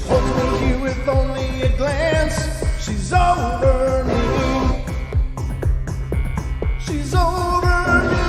Holds me here with only a glance. She's over me. She's over me.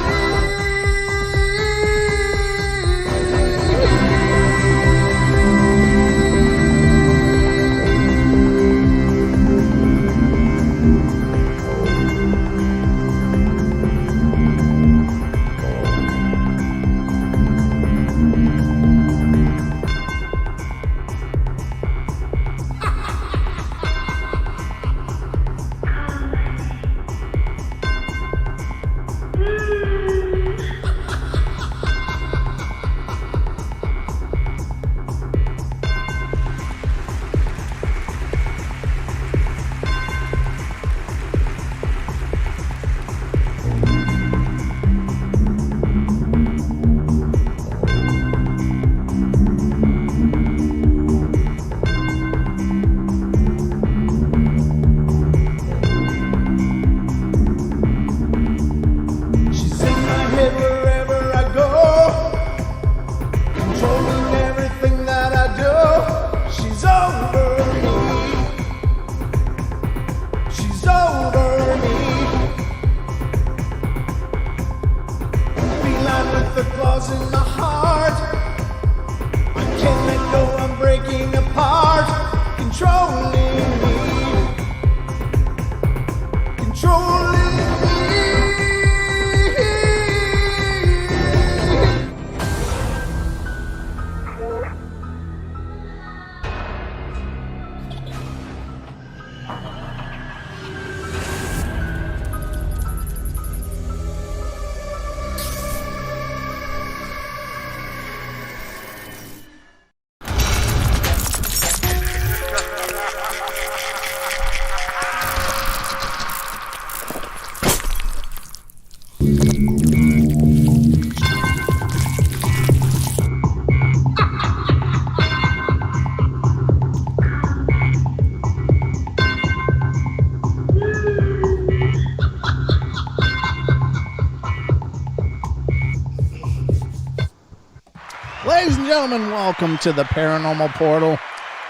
Ladies and gentlemen, welcome to the Paranormal Portal.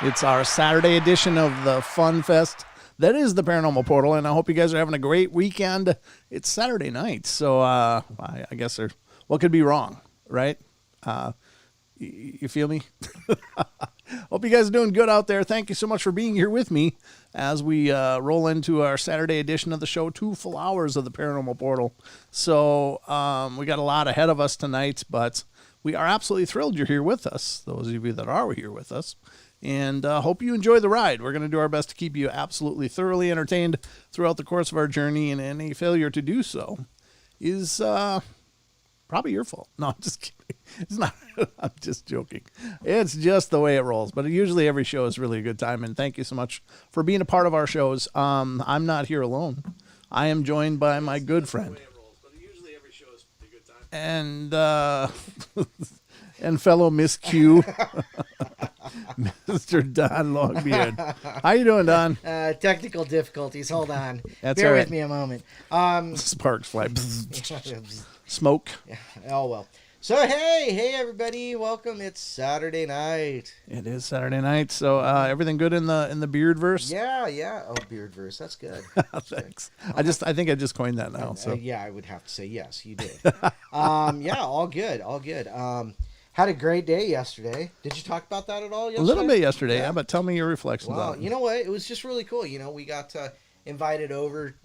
It's our Saturday edition of the Fun Fest. That is the Paranormal Portal, and I hope you guys are having a great weekend. It's Saturday night, so I guess what could be wrong, right? You feel me? Hope you guys are doing good out there. Thank you so much for being here with me as we roll into our Saturday edition of the show, 2 full hours of the Paranormal Portal. So we got a lot ahead of us tonight, but we are absolutely thrilled you're here with us, those of you that are here with us, and hope you enjoy the ride. We're going to do our best to keep you absolutely thoroughly entertained throughout the course of our journey, and any failure to do so is probably your fault. No, I'm just kidding. It's not. I'm just joking. It's just the way it rolls, but usually every show is really a good time, and thank you so much for being a part of our shows. I'm not here alone. I am joined by my good friend. And and fellow Miss Q, Mr. Don Longbeard. How you doing, Don? Technical difficulties. Hold on. That's Bear all right. with me a moment. Sparks fly. Smoke. Oh, well. So, hey, everybody. Welcome. It's Saturday night. It is Saturday night. So everything good in the Beardverse? Yeah. Oh, Beardverse. That's good. Thanks. I think I just coined that now. So yeah, I would have to say yes, you did. Yeah, all good. Had a great day yesterday. Did you talk about that at all yesterday? A little bit yesterday, yeah, but tell me your reflections on it. You know what? It was just really cool. You know, we got invited over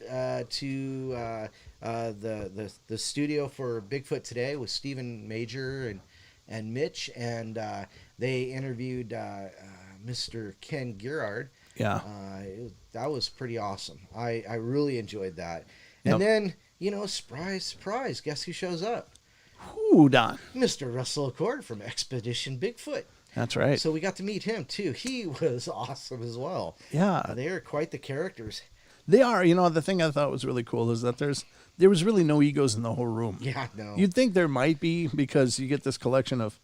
to the studio for Bigfoot today with Stephen Major and Mitch, and they interviewed Mr. Ken Gerard. Yeah. That was pretty awesome. I really enjoyed that. And then, surprise, guess who shows up? Ooh, Don. Mr. Russell Accord from Expedition Bigfoot. That's right. So we got to meet him, too. He was awesome as well. Yeah. They are quite the characters. They are. The thing I thought was really cool is that there was really no egos in the whole room. Yeah, no. You'd think there might be, because you get this collection of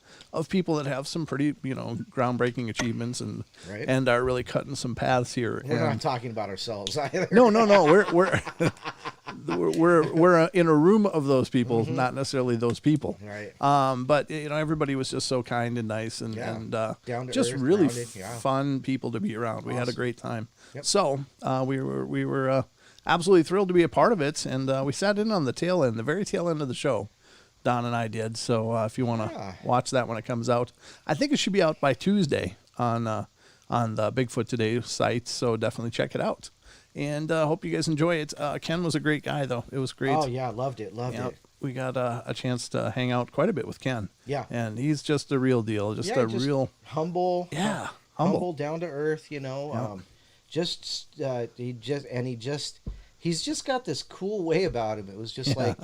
people that have some pretty, groundbreaking achievements and Right. and are really cutting some paths here. We're not talking about ourselves either. No. We're we're in a room of those people, not necessarily those people. Right. But everybody was just so kind and nice and Down to just earth, really grounded, fun people to be around. We had a Awesome. great time. Yep. So we were absolutely thrilled to be a part of it, and we sat in on the very tail end of the show. Don and I did. So if you want to watch that when it comes out, I think it should be out by Tuesday on the Bigfoot Today site. So definitely check it out. And hope you guys enjoy it. Ken was a great guy, though. It was great. Oh, yeah. Loved it. It. We got a chance to hang out quite a bit with Ken. Yeah. And he's just a real deal. Just real humble. Yeah. Humble, down to earth, Yeah. He's just got this cool way about him. It was just like,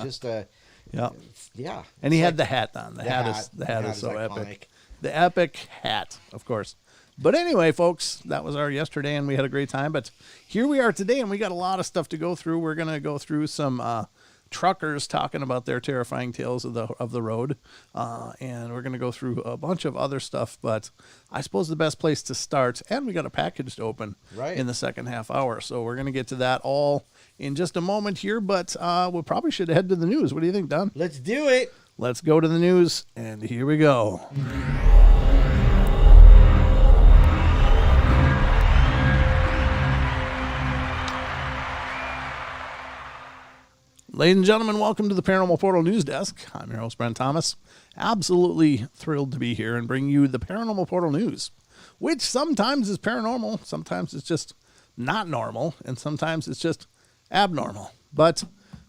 yeah. And he had the hat on. The hat is so iconic. epic. The epic hat, of course. But anyway, folks, that was our yesterday, and we had a great time. But here we are today, and we got a lot of stuff to go through. We're going to go through some truckers talking about their terrifying tales of the road, and we're going to go through a bunch of other stuff. But I suppose the best place to start, and we got a package to open in the second half hour, so we're going to get to that all in just a moment here. But we probably should head to the news. What do you think, Don? Let's do it. Let's go to the news, and here we go. Ladies and gentlemen, welcome to the Paranormal Portal News Desk. I'm your host, Brent Thomas. Absolutely thrilled to be here and bring you the Paranormal Portal News, which sometimes is paranormal, sometimes it's just not normal, and sometimes it's just abnormal. But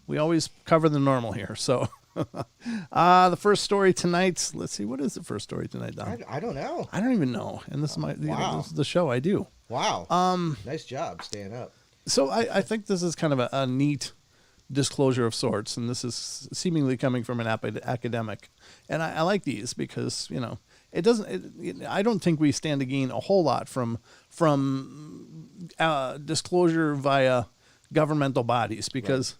we always cover the normal here. So the first story tonight, let's see, what is the first story tonight, Don? I don't know. I don't even know. And this is this is the show I do. Wow. Nice job staying up. So I think this is kind of a neat disclosure of sorts, and this is seemingly coming from an academic, and I like these because it doesn't. I don't think we stand to gain a whole lot from disclosure via governmental bodies, because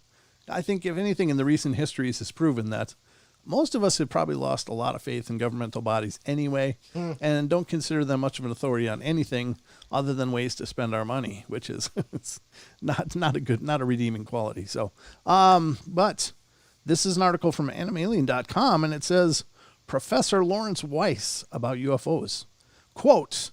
I think if anything in the recent histories has proven that most of us have probably lost a lot of faith in governmental bodies anyway, and don't consider them much of an authority on anything other than ways to spend our money, which is it's not a redeeming quality. So, but this is an article from animalien.com, and it says Professor Lawrence Weiss about UFOs. Quote,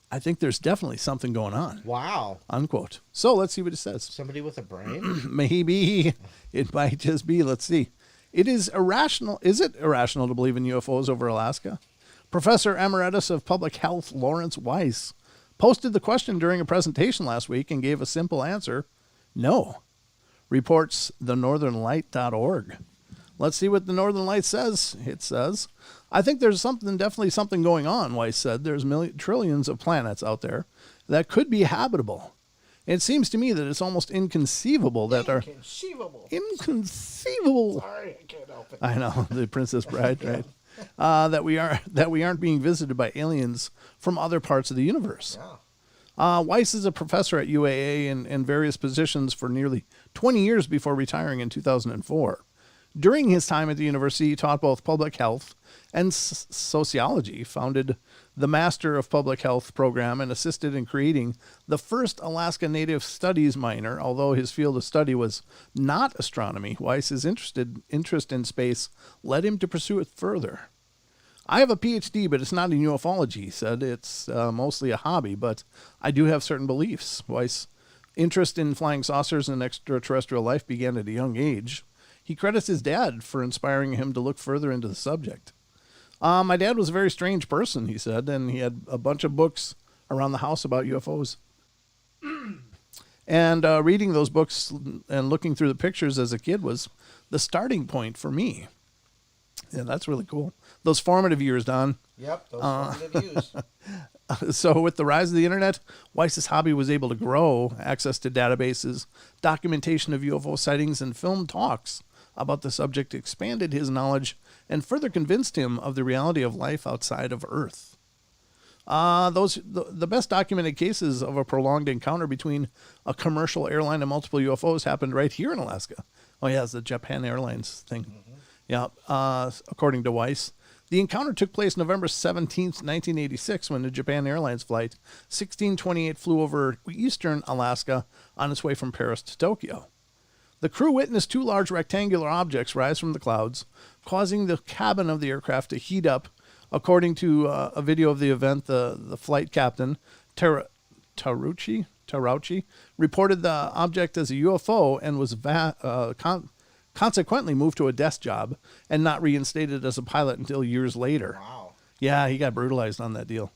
"I think there's definitely something going on." Wow. Unquote. So let's see what it says. Somebody with a brain? Maybe. It might just be. Let's see. Is it irrational to believe in UFOs over Alaska? Professor Emeritus of Public Health Lawrence Weiss posted the question during a presentation last week and gave a simple answer: no. Reports thenorthernlight.org. Let's see what the Northern Light says. It says, "I think there's definitely something going on," Weiss said. "There's trillions of planets out there that could be habitable. It seems to me that it's almost inconceivable that Inconceivable. Sorry, I can't help it. I know, the Princess Bride, right? That we aren't being visited by aliens from other parts of the universe." Yeah. Weiss is a professor at UAA in various positions for nearly 20 years before retiring in 2004. During his time at the university, he taught both public health and sociology, founded the Master of Public Health program, and assisted in creating the first Alaska Native Studies minor. Although his field of study was not astronomy, Weiss's interest in space led him to pursue it further. "I have a PhD, but it's not in ufology," he said. "It's mostly a hobby, but I do have certain beliefs." Weiss' interest in flying saucers and extraterrestrial life began at a young age. He credits his dad for inspiring him to look further into the subject. "My dad was a very strange person," he said, "and he had a bunch of books around the house about UFOs. And reading those books and looking through the pictures as a kid was the starting point for me." Yeah, that's really cool. Those formative years, Don. Yep, those formative years. So with the rise of the internet, Weiss's hobby was able to grow. Access to databases, documentation of UFO sightings, and film talks about the subject expanded his knowledge and further convinced him of the reality of life outside of Earth. The best documented cases of a prolonged encounter between a commercial airline and multiple UFOs happened right here in Alaska. Oh yeah, it's the Japan Airlines thing. Mm-hmm. Yeah, according to Weiss. The encounter took place November 17th, 1986, when the Japan Airlines flight 1628 flew over eastern Alaska on its way from Paris to Tokyo. The crew witnessed two large rectangular objects rise from the clouds, causing the cabin of the aircraft to heat up. According to a video of the event, the flight captain, Tarauchi, reported the object as a UFO and was consequently moved to a desk job and not reinstated as a pilot until years later. Wow. Yeah, he got brutalized on that deal.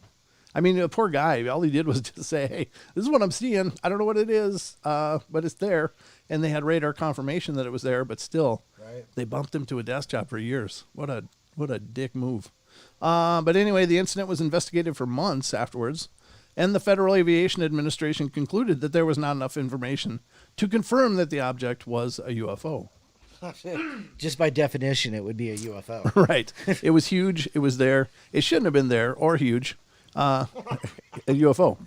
I mean, the poor guy, all he did was just say, hey, this is what I'm seeing. I don't know what it is, but it's there. And they had radar confirmation that it was there, but still, They bumped him to a desk job for years. What a dick move. But anyway, the incident was investigated for months afterwards, and the Federal Aviation Administration concluded that there was not enough information to confirm that the object was a UFO. Just by definition, it would be a UFO. Right. It was huge. It was there. It shouldn't have been there or huge. A UFO.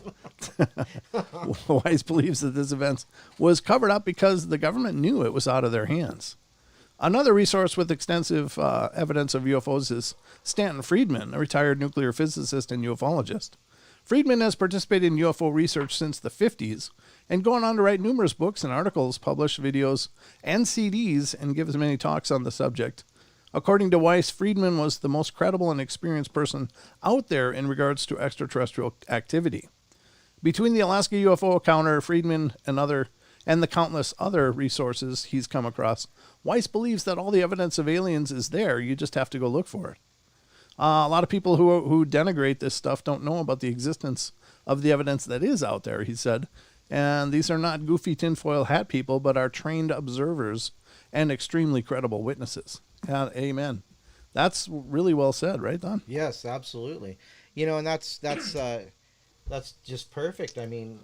Weiss believes that this event was covered up because the government knew it was out of their hands. Another resource with extensive evidence of UFOs is Stanton Friedman, a retired nuclear physicist and ufologist. Friedman has participated in UFO research since the 50s and gone on to write numerous books and articles, publish videos and CDs, and gives many talks on the subject. According to Weiss, Friedman was the most credible and experienced person out there in regards to extraterrestrial activity. Between the Alaska UFO encounter, Friedman and the countless other resources he's come across, Weiss believes that all the evidence of aliens is there. You just have to go look for it. A lot of people who denigrate this stuff don't know about the existence of the evidence that is out there, he said. And these are not goofy tinfoil hat people, but are trained observers and extremely credible witnesses. Amen. That's really well said, right, Don? Yes, absolutely. You know, and that's just perfect. I mean,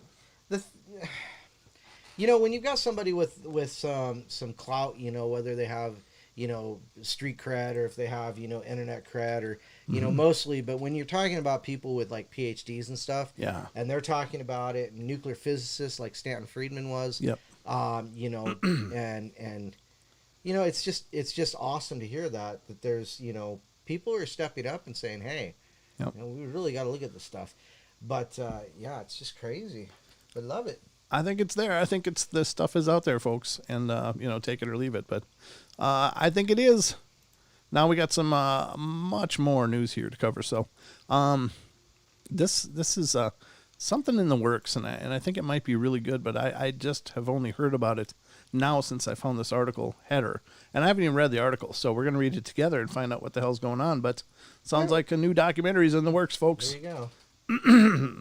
when you've got somebody with some clout, whether they have street cred or if they have internet cred or mostly, but when you're talking about people with like PhDs and stuff, and they're talking about it, nuclear physicists like Stanton Friedman was, and it's just awesome to hear that there's people are stepping up and saying, hey, we really got to look at this stuff. But it's just crazy. I love it. I think it's there. I think the stuff is out there, folks, and take it or leave it. But I think it is. Now we got some much more news here to cover. So this is something in the works, and I think it might be really good. But I just have only heard about it now since I found this article header, and I haven't even read the article. So we're gonna read it together and find out what the hell's going on. But sounds like a new documentary's in the works, folks. There you go.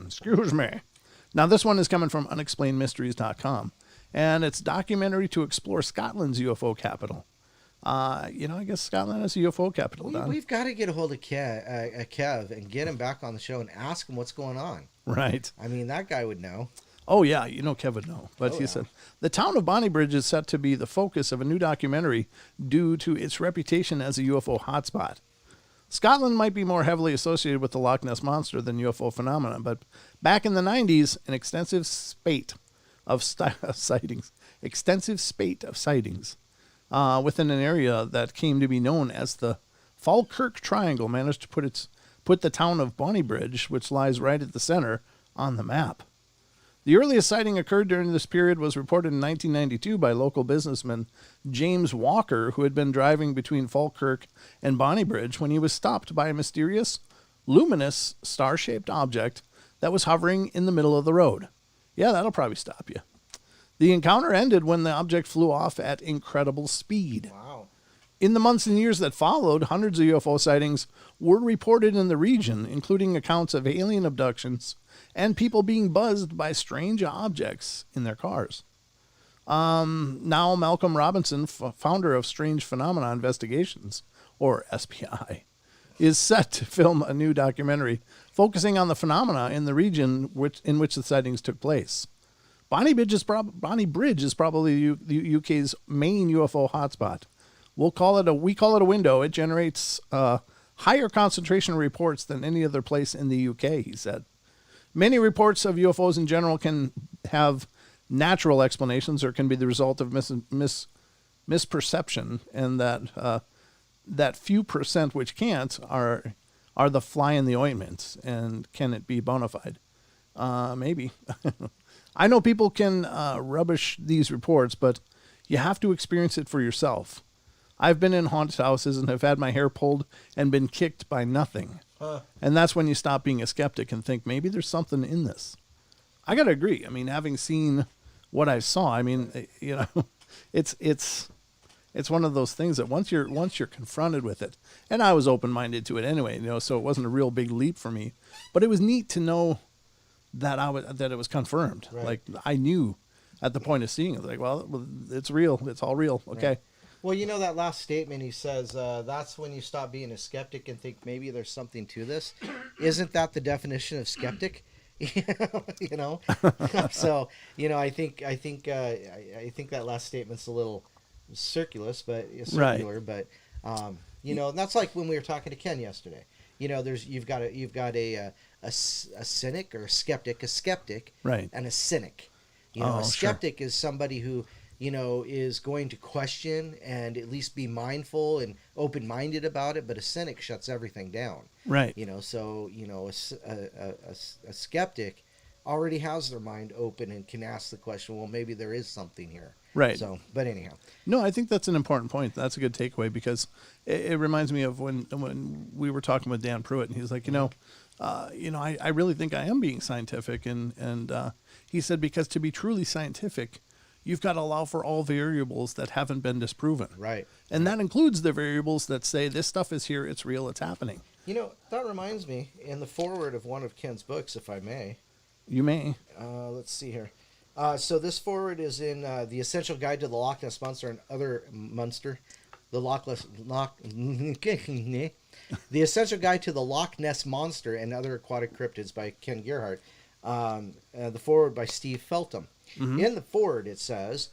Excuse me. Now, this one is coming from unexplainedmysteries.com, and it's documentary to explore Scotland's UFO capital. I guess Scotland is a UFO capital, Don. We've got to get a hold of Kev and get him back on the show and ask him what's going on. Right. I mean, that guy would know. Oh, yeah, Kev would know. But he said, the town of Bonnybridge is set to be the focus of a new documentary due to its reputation as a UFO hotspot. Scotland might be more heavily associated with the Loch Ness Monster than UFO phenomena, but back in the 90s, an extensive spate of sightings within an area that came to be known as the Falkirk Triangle managed to put the town of Bonnybridge, which lies right at the center, on the map. The earliest sighting occurred during this period was reported in 1992 by local businessman James Walker, who had been driving between Falkirk and Bonnybridge when he was stopped by a mysterious, luminous, star-shaped object that was hovering in the middle of the road. Yeah, that'll probably stop you. The encounter ended when the object flew off at incredible speed. Wow. In the months and years that followed, hundreds of UFO sightings were reported in the region, including accounts of alien abductions and people being buzzed by strange objects in their cars. Now Malcolm Robinson, founder of Strange Phenomena Investigations, or SPI, is set to film a new documentary focusing on the phenomena in the region in which the sightings took place. Bonnybridge is probably the UK's main UFO hotspot. We call it a window. It generates higher concentration reports than any other place in the UK, he said. Many reports of UFOs in general can have natural explanations or can be the result of misperception, and that few percent which can't are the fly in the ointment. And can it be bona fide? Maybe. I know people can rubbish these reports, but You have to experience it for yourself. I've been in haunted houses and have had my hair pulled and been kicked by nothing. And that's when you stop being a skeptic and think maybe there's something in this. I got to agree. I mean, having seen what I saw, I mean, you know, it's one of those things that once you're confronted with it, and I was open-minded to it anyway, you know, so it wasn't a real big leap for me, but it was neat to know that that it was confirmed. Right. Like I knew at the point of seeing it, like, well, it's real. It's all real. Okay. Right. Well, you know that last statement he says, that's when you stop being a skeptic and think maybe there's something to this. Isn't that the definition of skeptic? You know? So, you know, I think that last statement's a little circular, but you know, and that's like when we were talking to Ken yesterday. You know, you've got a cynic or a skeptic, right, and a cynic. You know, a skeptic is somebody who, you know, is going to question and at least be mindful and open-minded about it, but a cynic shuts everything down. Right. You know, so, you know, a skeptic already has their mind open and can ask the question, well, maybe there is something here. Right. So, but anyhow. No, I think that's an important point. That's a good takeaway because it reminds me of when we were talking with Dan Pruitt, and he was like, I really think I am being scientific. And he said, because to be truly scientific, you've got to allow for all variables that haven't been disproven. Right. And that includes the variables that say this stuff is here, it's real, it's happening. You know, that reminds me, in the foreword of one of Ken's books, if I may. You may. Let's see here. So this foreword is in The Essential Guide to the Loch Ness Monster and Other Monster. The Essential Guide to the Loch Ness Monster and Other Aquatic Cryptids by Ken Gerhardt. The foreword by Steve Feltham. Mm-hmm. In the foreword, it says,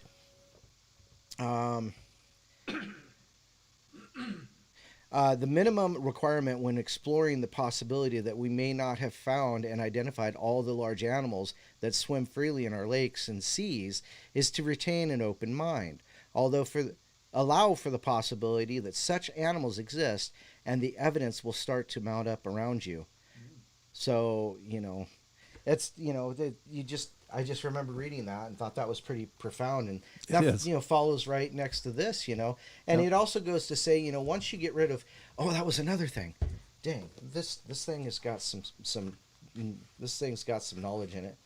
the minimum requirement when exploring the possibility that we may not have found and identified all the large animals that swim freely in our lakes and seas is to retain an open mind, allow for the possibility that such animals exist and the evidence will start to mount up around you. So, you know, it's, you know, I just remember reading that and thought that was pretty profound, and that, you know, follows right next to this, you know, and It also goes to say, you know, once you get rid of, that was another thing, dang, this thing has got this thing's got some knowledge in it.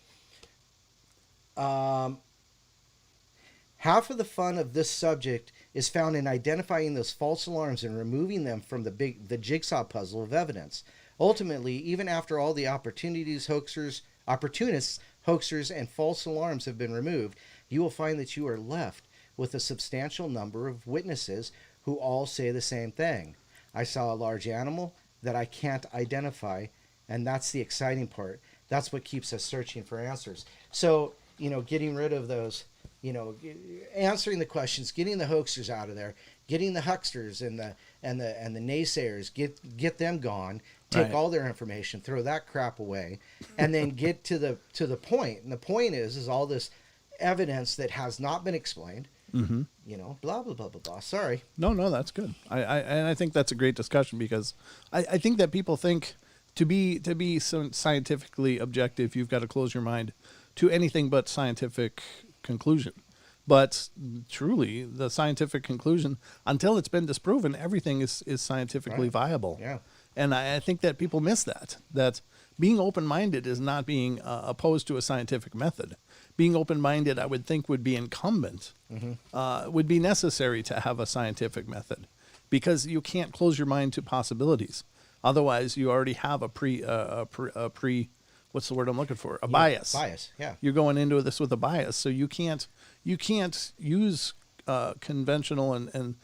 Half of the fun of this subject is found in identifying those false alarms and removing them from the jigsaw puzzle of evidence. Ultimately, even after all the opportunists, hoaxers, and false alarms have been removed, you will find that you are left with a substantial number of witnesses who all say the same thing. I saw a large animal that I can't identify, and that's the exciting part. That's what keeps us searching for answers. So, you know, getting rid of those, you know, answering the questions, getting the hoaxers out of there, getting the hucksters and the naysayers, get them gone. Take all their information, throw that crap away, and then get to the point. And the point is all this evidence that has not been explained. Mm-hmm. You know, blah blah blah blah blah. Sorry. No, that's good. I think that's a great discussion because I think that people think to be so scientifically objective, you've got to close your mind to anything but scientific conclusion. But truly, the scientific conclusion, until it's been disproven, everything is scientifically viable. Yeah. And I think that people miss that being open-minded is not being opposed to a scientific method. Being open-minded, I would think, would be incumbent, would be necessary to have a scientific method, because you can't close your mind to possibilities. Otherwise, you already have a pre what's the word I'm looking for? Bias. Bias, yeah. You're going into this with a bias, so you can't use conventional and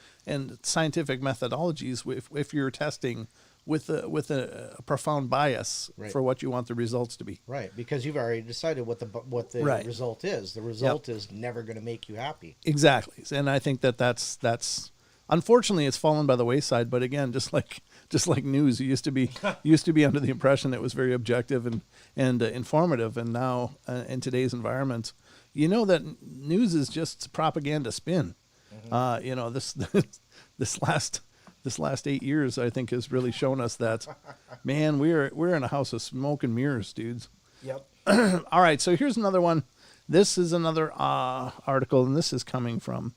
scientific methodologies if you're testing with a profound bias for what you want the results to be. Right, because you've already decided what the result is. The result is never going to make you happy. Exactly, and I think that's unfortunately it's fallen by the wayside. But again, just like news, you used to be under the impression it was very objective and informative, and now in today's environment, you know that news is just propaganda spin. Mm-hmm. You know, this last 8 years, I think, has really shown us that, man, we're in a house of smoke and mirrors, dudes. Yep. All right, so here's another one. This is another article, and this is coming from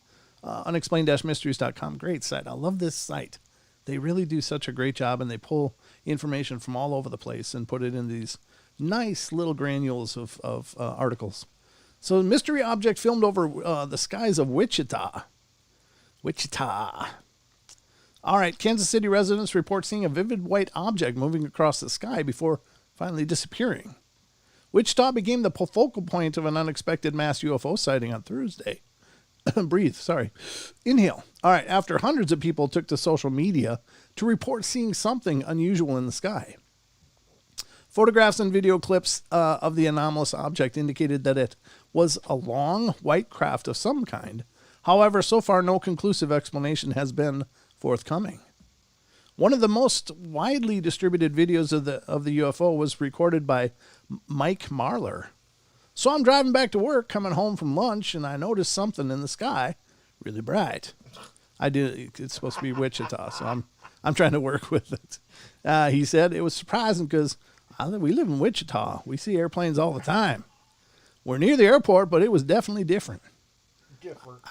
unexplained-mysteries.com. Great site. I love this site. They really do such a great job, and they pull information from all over the place and put it in these nice little granules of articles. So, mystery object filmed over the skies of Wichita. Wichita. All right, Kansas City residents report seeing a vivid white object moving across the sky before finally disappearing. Wichita became the focal point of an unexpected mass UFO sighting on Thursday. Breathe, sorry. Inhale. All right, after hundreds of people took to social media to report seeing something unusual in the sky. Photographs and video clips of the anomalous object indicated that it was a long white craft of some kind. However, so far no conclusive explanation has been forthcoming. One of the most widely distributed videos of the UFO was recorded by Mike Marler. So I'm driving back to work, coming home from lunch, and I noticed something in the sky, really bright. It's supposed to be Wichita, so I'm trying to work with it. He said it was surprising because we live in Wichita. We see airplanes all the time. We're near the airport, but it was definitely different.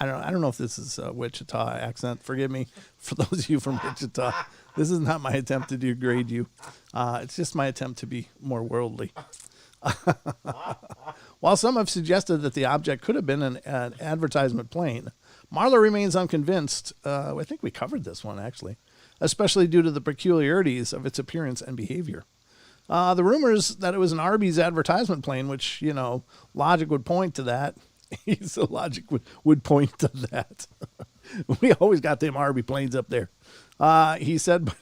I don't know if this is a Wichita accent. Forgive me for those of you from Wichita. This is not my attempt to degrade you. It's just my attempt to be more worldly. While some have suggested that the object could have been an advertisement plane, Marler remains unconvinced. I think we covered this one, actually, especially due to the peculiarities of its appearance and behavior. The rumors that it was an Arby's advertisement plane, which, logic would point to that. So logic would point to that. We always got them Arby planes up there. He said, but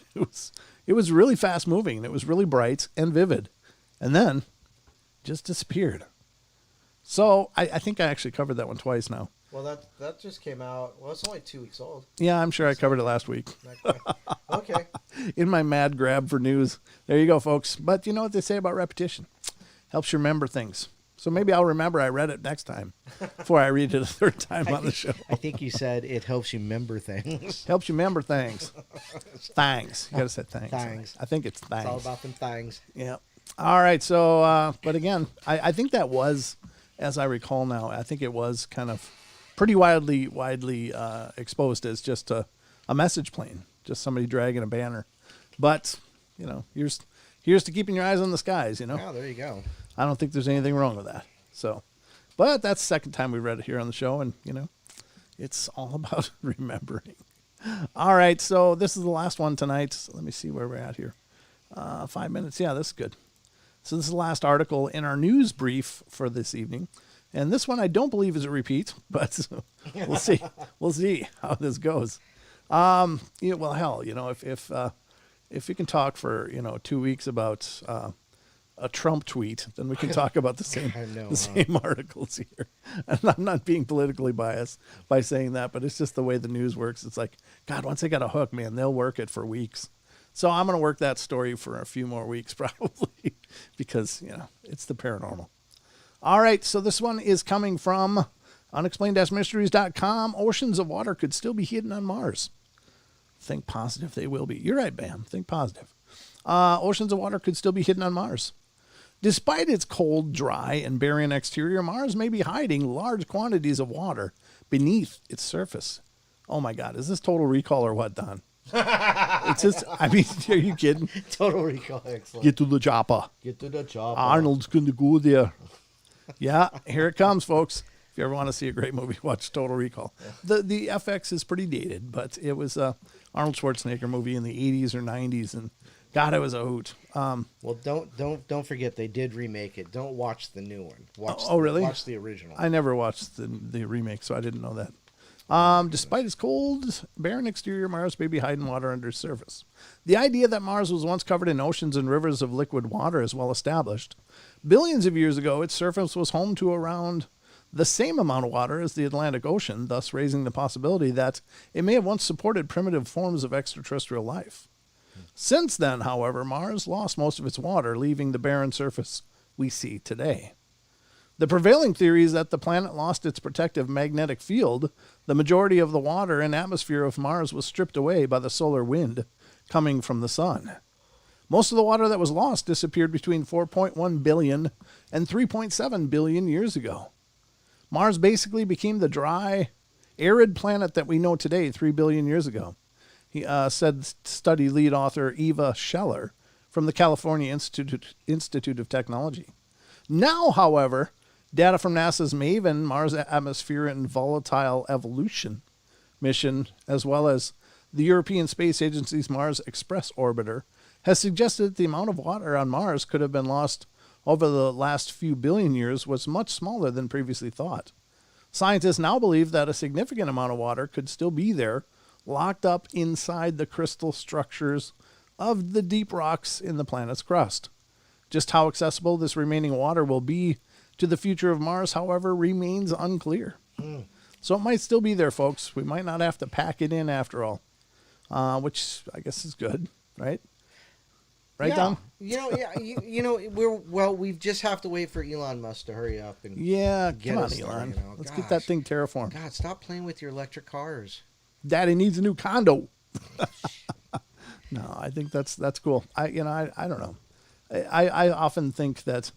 it was really fast moving, and it was really bright and vivid. And then just disappeared. So I think I actually covered that one twice now. Well, that just came out. Well, it's only 2 weeks old. Yeah, I'm sure I covered it last week. Okay. In my mad grab for news. There you go, folks. But you know what they say about repetition? Helps you remember things. So maybe I'll remember I read it next time before I read it a third time on the show. I think you said it helps you remember things. Helps you remember things. Thangs. You got to say thangs. Thangs. I think it's thangs. It's all about them things. Yeah. All right. So, but again, I think that was, as I recall now, I think it was kind of pretty widely exposed as just a message plane, just somebody dragging a banner. But, here's to keeping your eyes on the skies, Oh, there you go. I don't think there's anything wrong with that. So, but that's the second time we read it here on the show, and, it's all about remembering. All right, so this is the last one tonight. So let me see where we're at here. 5 minutes. Yeah, this is good. So this is the last article in our news brief for this evening. And this one I don't believe is a repeat, but we'll see. We'll see how this goes. Well, hell, if we can talk for 2 weeks about a Trump tweet, then we can talk about the same articles here. And I'm not being politically biased by saying that, but it's just the way the news works. It's like, God, once they got a hook, man, they'll work it for weeks. So I'm going to work that story for a few more weeks probably because, it's the paranormal. All right, so this one is coming from unexplained-mysteries.com. Oceans of water could still be hidden on Mars. Think positive, they will be. You're right, Bam. Think positive. Oceans of water could still be hidden on Mars. Despite its cold, dry, and barren exterior, Mars may be hiding large quantities of water beneath its surface. Oh my God, is this Total Recall or what, Don? It's just, are you kidding? Total Recall, excellent. Get to the chopper. Get to the chopper. Arnold's going to go there. Yeah, here it comes, folks. If you ever want to see a great movie, watch Total Recall. Yeah. The FX is pretty dated, but it was a Arnold Schwarzenegger movie in the 80s or 90s, and God, it was a hoot. Well, don't forget they did remake it. Don't watch the new one. Really? Watch the original. I never watched the remake, so I didn't know that. Despite its cold, barren exterior, Mars may be hiding water under its surface. The idea that Mars was once covered in oceans and rivers of liquid water is well established. Billions of years ago, its surface was home to around the same amount of water as the Atlantic Ocean, thus raising the possibility that it may have once supported primitive forms of extraterrestrial life. Since then, however, Mars lost most of its water, leaving the barren surface we see today. The prevailing theory is that the planet lost its protective magnetic field. The majority of the water and atmosphere of Mars was stripped away by the solar wind coming from the sun. Most of the water that was lost disappeared between 4.1 billion and 3.7 billion years ago. Mars basically became the dry arid planet that we know today 3 billion years ago. He said study lead author Eva Scheller from the California Institute of Technology. Now, however, data from NASA's MAVEN Mars Atmosphere and Volatile Evolution mission, as well as the European Space Agency's Mars Express orbiter, has suggested that the amount of water on Mars could have been lost over the last few billion years was much smaller than previously thought. Scientists now believe that a significant amount of water could still be there, locked up inside the crystal structures of the deep rocks in the planet's crust. Just how accessible this remaining water will be to the future of Mars, however, remains unclear. So it might still be there, folks. We might not have to pack it in after all, which I guess is good, right? Right, yeah. Don? We just have to wait for Elon Musk to hurry up and come on, us there, Elon. you know. Let's get that thing terraformed. God, stop playing with your electric cars. Daddy needs a new condo. No, I think that's cool. I don't know. I often think that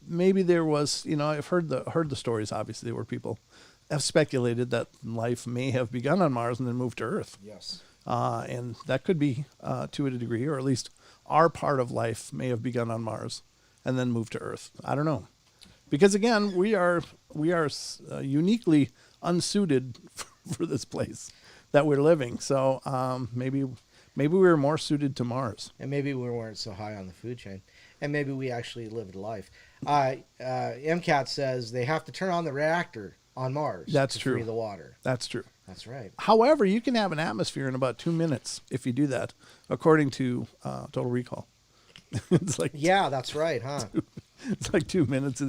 maybe there was, I've heard the stories, obviously, where people have speculated that life may have begun on Mars and then moved to Earth. Yes. And that could be to a degree, or at least our part of life may have begun on Mars and then moved to Earth. I don't know. Because again, we are uniquely unsuited for this place that we're living. So maybe we were more suited to Mars. And maybe we weren't so high on the food chain. And maybe we actually lived life. MCAT says they have to turn on the reactor on Mars to free the water. That's true. That's right. However, you can have an atmosphere in about 2 minutes if you do that, according to Total Recall. It's like that's right, huh? It's like 2 minutes of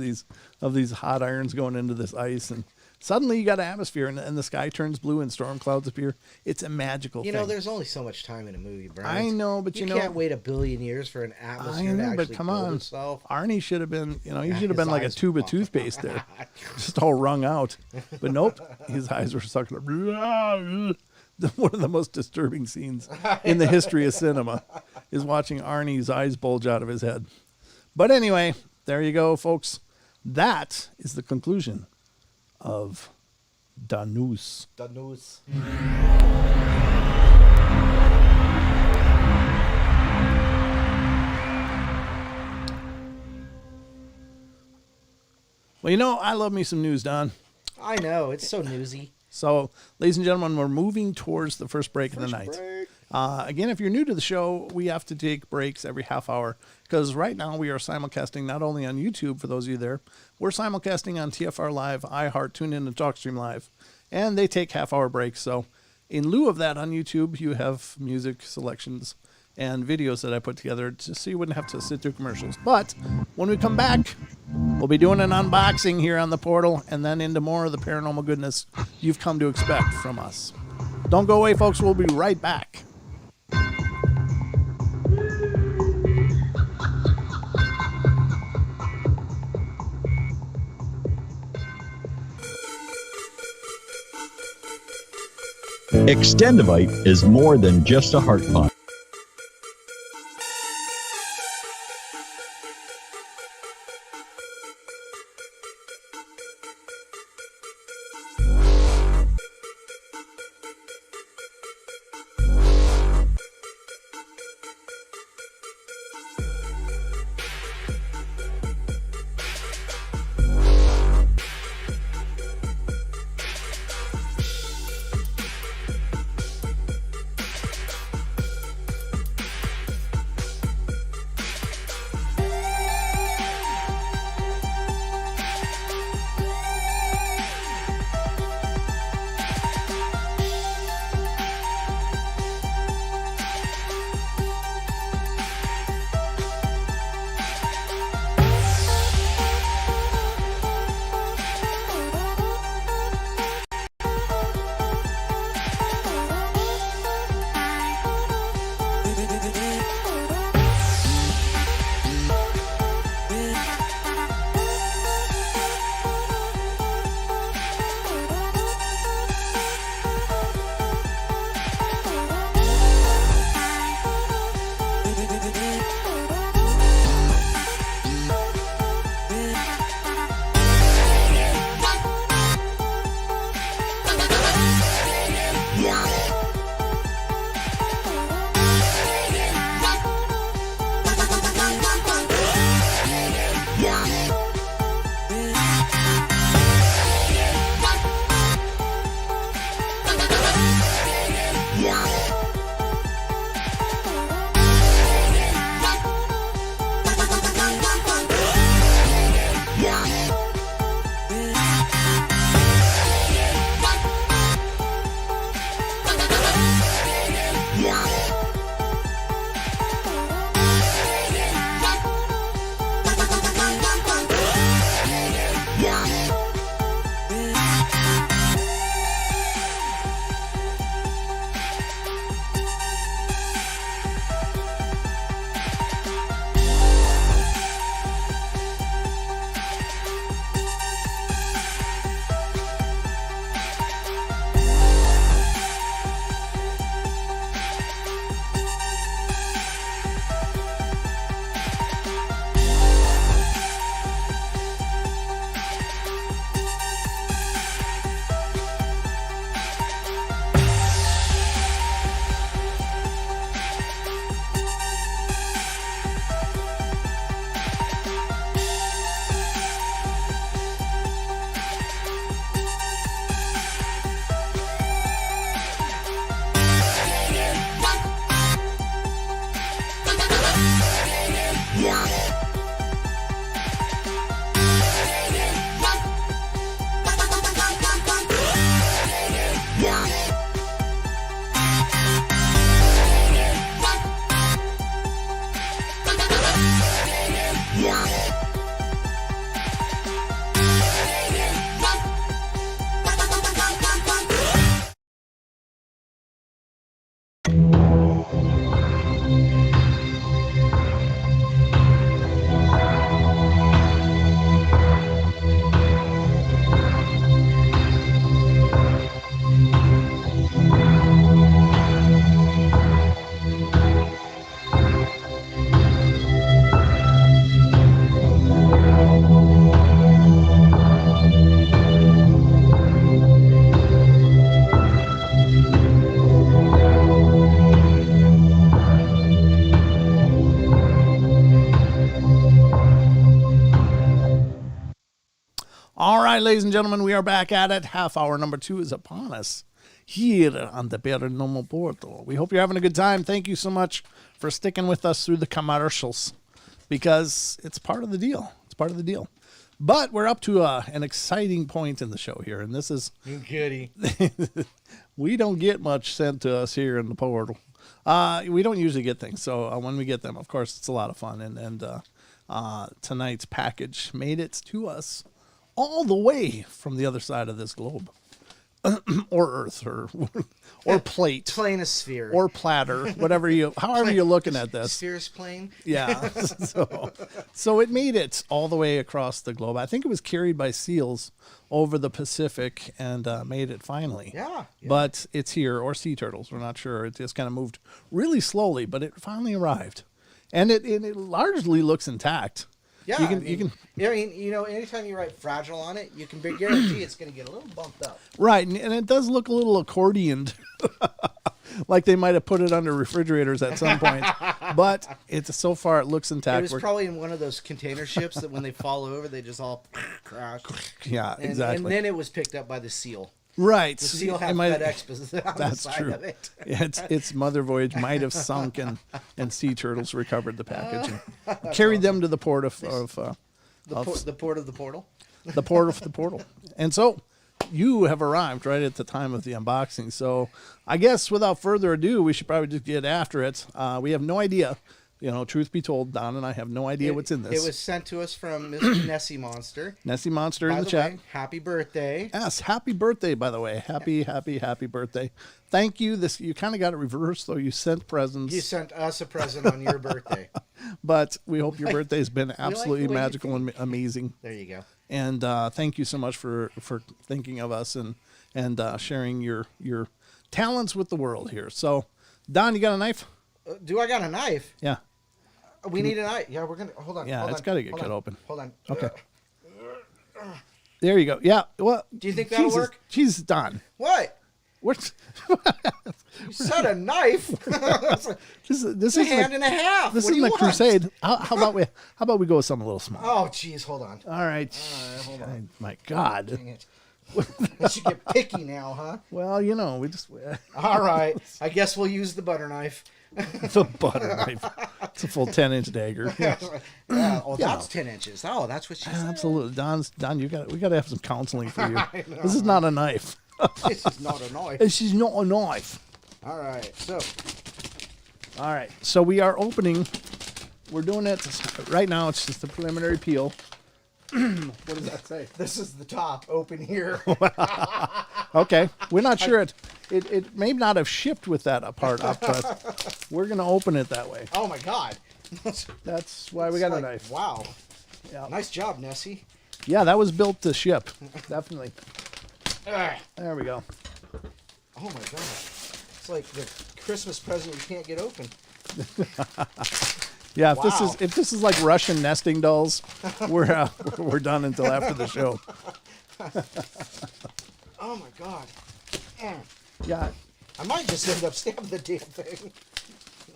these hot irons going into this ice, and suddenly you got an atmosphere, and the sky turns blue and storm clouds appear. It's a magical thing. There's only so much time in a movie, Brian. I know, but you can't wait a billion years for an atmosphere to actually but come on. itself. Arnie should have been, he should have been like a tube of toothpaste there, just all wrung out. But nope, his eyes were sucking up. One of the most disturbing scenes in the history of cinema is watching Arnie's eyes bulge out of his head. But anyway, there you go, folks. That is the conclusion of Da News. The news. Well, I love me some news, Don. I know. It's so newsy. So, ladies and gentlemen, we're moving towards the first break of the night. Again, if you're new to the show, we have to take breaks every half hour because right now we are simulcasting not only on YouTube, for those of you there, we're simulcasting on TFR Live, iHeart, TuneIn, and TalkStream Live, and they take half-hour breaks. So in lieu of that on YouTube, you have music selections and videos that I put together so you wouldn't have to sit through commercials. But when we come back, we'll be doing an unboxing here on the portal and then into more of the paranormal goodness you've come to expect from us. Don't go away, folks. We'll be right back. Extendivite is more than just a heart pump. All right, ladies and gentlemen, we are back at it. Half hour number 2 is upon us here on the Paranormal Portal. We hope you're having a good time. Thank you so much for sticking with us through the commercials because it's part of the deal. It's part of the deal. But we're up to an exciting point in the show here, and this is... Goody. We don't get much sent to us here in the portal. We don't usually get things, so when we get them, of course, it's a lot of fun. And tonight's package made it to us all the way from the other side of this globe, or Earth, or plate, Planosphere, or platter, however you're looking at this. Sphere's plane. Yeah. So it made it all the way across the globe. I think it was carried by seals over the Pacific and made it finally. Yeah. But it's here, or sea turtles. We're not sure. It just kind of moved really slowly, but it finally arrived, and it largely looks intact. Yeah, you can. Anytime you write fragile on it, you can guarantee it's going to get a little bumped up. Right, and it does look a little accordioned, like they might have put it under refrigerators at some point. But so far it looks intact. It was probably in one of those container ships that when they fall over, they just all crash. Yeah, exactly. And then it was picked up by the seal. Right. The seal had FedEx on the side of it. Its mother voyage might have sunk, and sea turtles recovered the package and carried them to the port of the port of the portal. The port of the portal. And so you have arrived right at the time of the unboxing. So I guess without further ado, we should probably just get after it. We have no idea. Truth be told, Don and I have no idea what's in this. It was sent to us from Mr. Nessie Monster. Nessie Monster in the chat. Way, happy birthday. Yes, happy birthday, by the way. Happy birthday. Thank you. You kind of got it reversed, though. You sent presents. You sent us a present on your birthday. But we hope your birthday's been absolutely magical and amazing. There you go. And thank you so much for thinking of us and sharing your talents with the world here. So, Don, you got a knife? Do I got a knife? Yeah. We need a knife. Yeah, we're going to... Hold on. Yeah, it's got to get cut open. Hold on. Okay. There you go. Yeah. Well, do you think that'll work? Jesus, Don. What? What's... You said a knife. This is a hand and a half. This isn't a crusade. How about we go with something a little small? Oh, jeez, hold on. All right. Hold on. My God. Dang it. We should get picky now, huh? Well, we just... All right. I guess we'll use the butter knife. The butter knife. It's a full 10-inch dagger. Yeah. That's 10 inches. Oh, that's what she said. Absolutely. Don, we got to have some counseling for you. This is not a knife. This is not a knife. This is not a knife. All right. So we are opening. We're doing it right now. It's just a preliminary peel. What does that say? This is the top. Open here. Okay. We're not sure it may not have shipped with that part up, but we're going to open it that way. Oh, my God. That's why we got a knife. Wow. Yeah. Nice job, Nessie. Yeah, that was built to ship. Definitely. There we go. Oh, my God. It's like the Christmas present you can't get open. Yeah, if this is like Russian nesting dolls, we're done until after the show. Oh my God! Yeah, I might just end up stabbing the damn thing.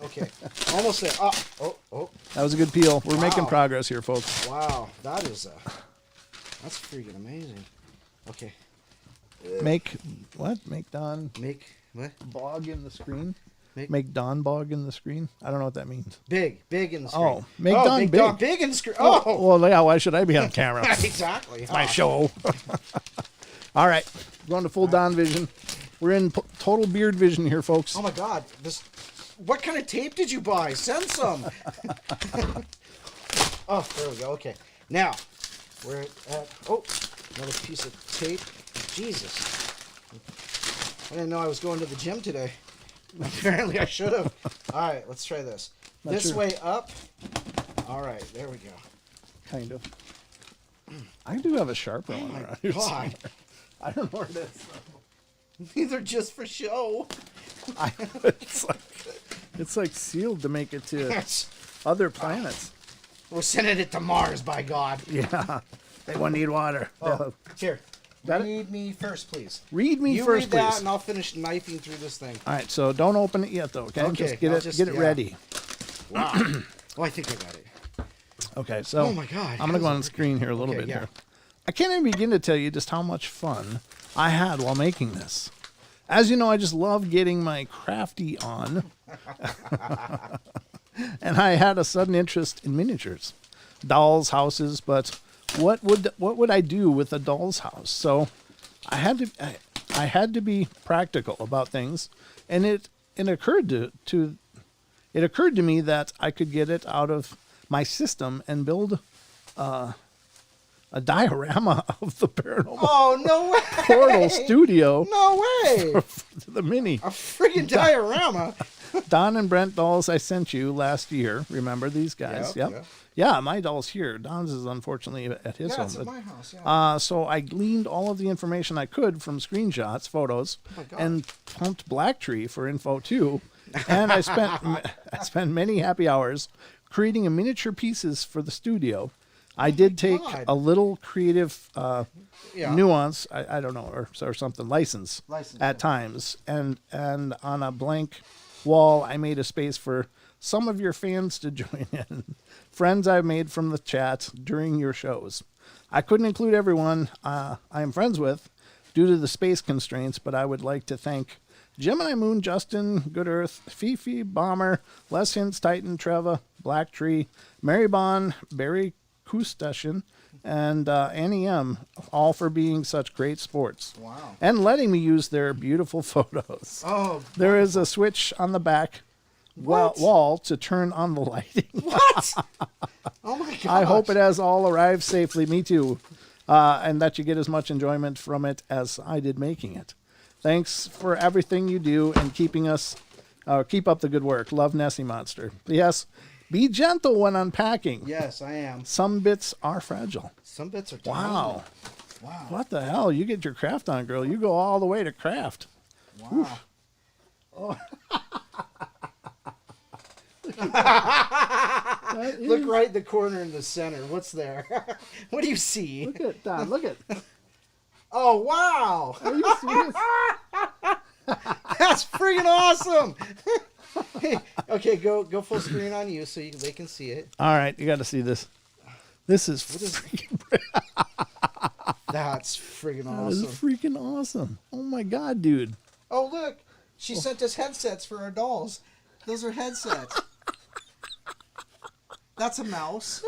Okay, almost there. Oh! That was a good peel. We're making progress here, folks. Wow, that's freaking amazing. Okay. Make Don what? bog in the screen. Make Don bog in the screen. I don't know what that means. Big in the screen. Oh, make Don big. Big in the screen. Oh, well, yeah. Why should I be on camera? Exactly. It's my show. All right, going to full Don vision. We're in total beard vision here, folks. Oh my God! What kind of tape did you buy? Send some. Oh, there we go. Okay, now we're at another piece of tape. Jesus, I didn't know I was going to the gym today. Apparently I should have. All right, let's try this. This way up. All right, there we go. Kind of. I do have a sharper one around here. God. I don't know where it is. These are just for show. It's like sealed to make it to other planets. We're sending it to Mars, by God. Yeah. They won't need water. Oh, here. Read me first, please. Read me you first, read that, please. and I'll finish knifing through this thing. All right, so don't open it yet, though. Okay, Okay, just get it ready. Wow. Oh, I think I got it. Okay, so Oh my God. I'm gonna go on the screen here a little bit yeah. here. I can't even begin to tell you just how much fun I had while making this. As you know, I just love getting my crafty on. And I had a sudden interest in miniatures, dolls, houses, but what would I do with a doll's house? So I had to be practical about things, and it occurred to me that I could get it out of my system and build a diorama of the Paranormal Oh, no way. Portal studio. No way. For the mini. A friggin' diorama. Don and Brent dolls I sent you last year. Remember these guys? Yep. Yeah, my doll's here. Don's is unfortunately at his Yeah, home. it's at but- my house. Yeah. So I gleaned all of the information I could from screenshots, photos, my God. and pumped Blacktree for info too. And I spent many happy hours creating a miniature pieces for the studio. I did take God. a little creative Yeah. nuance, I don't know, or something, license License, at yeah. times. And on a blank wall, I made a space for some of your fans to join in. Friends I've made from the chat during your shows. I couldn't include everyone I am friends with due to the space constraints, but I would like to thank Gemini Moon, Justin, Good Earth, Fifi, Bomber, Les Hints, Titan, Treva, Blacktree, Mary Bond, Barry Kustashin, and Annie M, all for being such great sports. Wow. And letting me use their beautiful photos. Oh, There is a switch on the back What? wall to turn on the lighting. what? Oh, my God. I hope it has all arrived safely. Me too. And that you get as much enjoyment from it as I did making it. Thanks for everything you do and keep up the good work. Love, Nessie Monster. Yes, be gentle when unpacking. Yes, I am. Some bits are fragile. Some bits are tiny. Wow. Wow. What the hell? You get your craft on, girl. You go all the way to craft. Wow. That is- Look right in the corner in the center. What's there? What do you see? Look at Don. Look at. Oh, wow. Are you serious? That's freaking awesome. Okay, go full screen on you so they can see it. All right, you got to see this. This is freaking. That's freaking That is awesome. freaking awesome. Oh my god, dude. Oh, look. She sent us headsets for our dolls. Those are headsets. That's a mouse.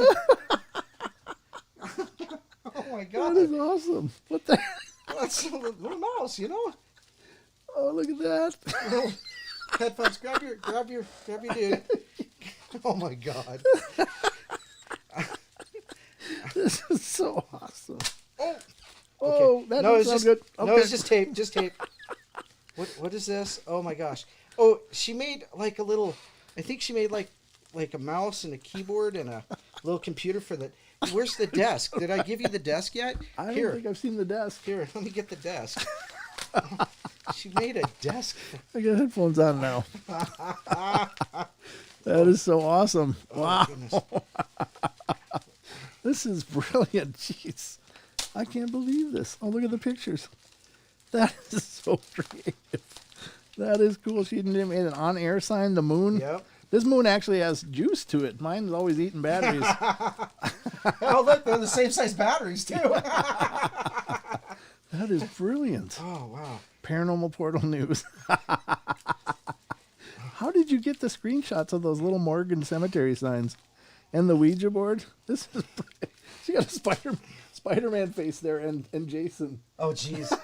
Oh, my That God. is awesome. What the? That's a little mouse, you know? Oh, look at that. Little headphones. Grab your dude. Oh, my God. This is so awesome. Oh. Oh, that No, doesn't it's sound just good. no, Okay. it's just tape. Just tape. What is this? Oh my gosh. Oh, she made like a little. I think she made like a mouse and a keyboard and a little computer for the. Where's the desk? Did I give you the desk yet? I don't Here, think I've seen the desk. here. Let me get the desk. She made a desk. I got headphones on now. That is so awesome. Oh, Wow. goodness. This is brilliant. Jeez. I can't believe this. Oh, look at the pictures. That is so creative. That is cool. She made an on-air sign, the moon. Yep. This moon actually has juice to it. Mine's always eating batteries. Oh, look, they're the same size batteries too. That is brilliant. Oh wow. Paranormal Portal News. How did you get the screenshots of those little Morgan Cemetery signs and the Ouija board? This is brilliant. She got a Spider-Man face there and Jason. Oh jeez.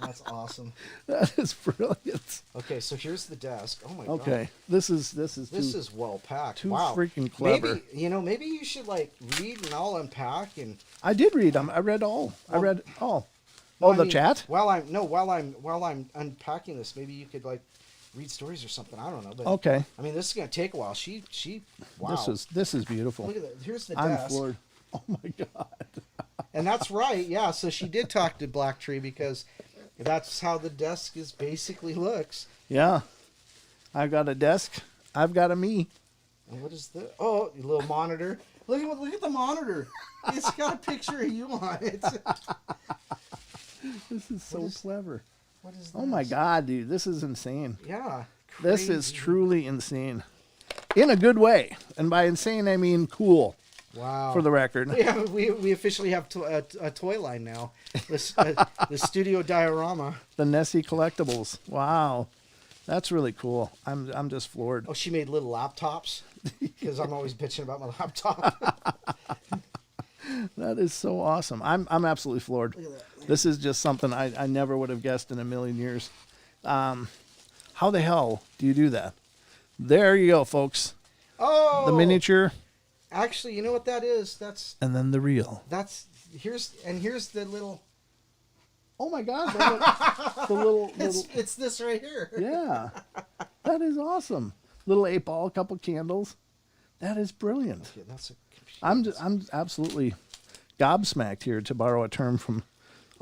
That's awesome. That is brilliant. Okay, so here's the desk. Oh my god. Okay, this is This is well packed. too Wow. freaking clever. Maybe you should like read and I'll unpack and. I did read them. I read all. I Well, read all. No, Oh, I the mean, chat? While I'm unpacking this, maybe you could like read stories or something. I don't know. But Okay. I mean, this is gonna take a while. She. Wow. This is beautiful. Look at that. Here's the I'm desk. floored. Oh my god. And that's right. Yeah. So she did talk to Blacktree because that's how the desk is basically looks. Yeah. I've got a desk. I've got a me. And what is the? Oh, a little monitor. Look at the monitor. It's got a picture of you on it. This is so clever. What is? Oh my this? god, dude. This is insane. Yeah. This is crazy. truly insane. In a good way. And by insane, I mean cool. Wow. For the record. We officially have a toy line now. The Studio Diorama. The Nessie collectibles. Wow. That's really cool. I'm just floored. Oh, she made little laptops because I'm always bitching about my laptop. That is so awesome. I'm absolutely floored. Look at that. This is just something I never would have guessed in a million years. How the hell do you do that? There you go, folks. Oh, The miniature Actually, you know what that is? and then the real. Here's the little. Oh my God! The little. It's this right here. Yeah, that is awesome. Little 8-ball, a couple candles. That is brilliant. Okay, that's a computer. I'm absolutely gobsmacked here, to borrow a term from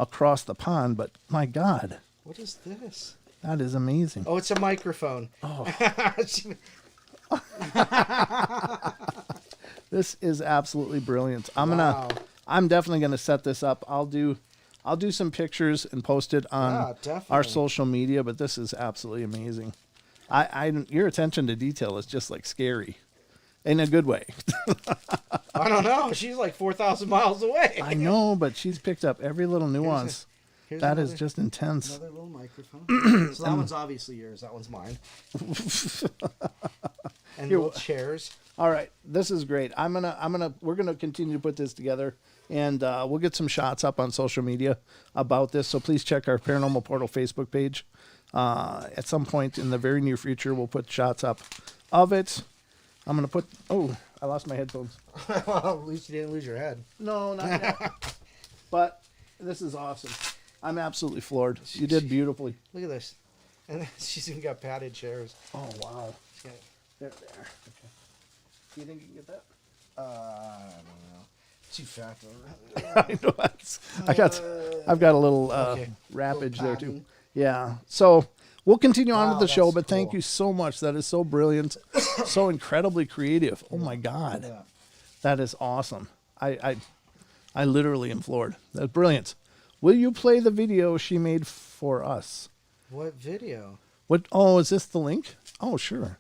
across the pond. But my God, What is this? that is amazing. Oh, it's a microphone. Oh. This is absolutely brilliant. Wow. I'm definitely gonna set this up. I'll do some pictures and post it on Yeah, our definitely. social media. But this is absolutely amazing. Your attention to detail is just like scary, in a good way. I don't know. She's like 4,000 miles away. I know, but she's picked up every little nuance. Here's That is another- just intense. Another little microphone. So that one's obviously yours. That one's mine. And Here- little chairs. All right, this is great. We're gonna continue to put this together, and we'll get some shots up on social media about this. So please check our Paranormal Portal Facebook page. At some point in the very near future, we'll put shots up of it. I'm gonna put. Oh, I lost my headphones. Well, at least you didn't lose your head. No, not yet. But this is awesome. I'm absolutely floored. You did beautifully. Look at this. And then she's even got padded chairs. Oh wow. She's got- There. Okay. Do you think you can get that? I don't know. Too fat. I know. I've got a little Okay. wrappage there too. padding. Yeah. So we'll continue on Wow, with the show, that's but thank cool. you so much. That is so brilliant, so incredibly creative. Oh my God, Yeah. that is awesome. I literally am floored. That's brilliant. Will you play the video she made for us? What video? What? Oh, is this the link? Oh, sure.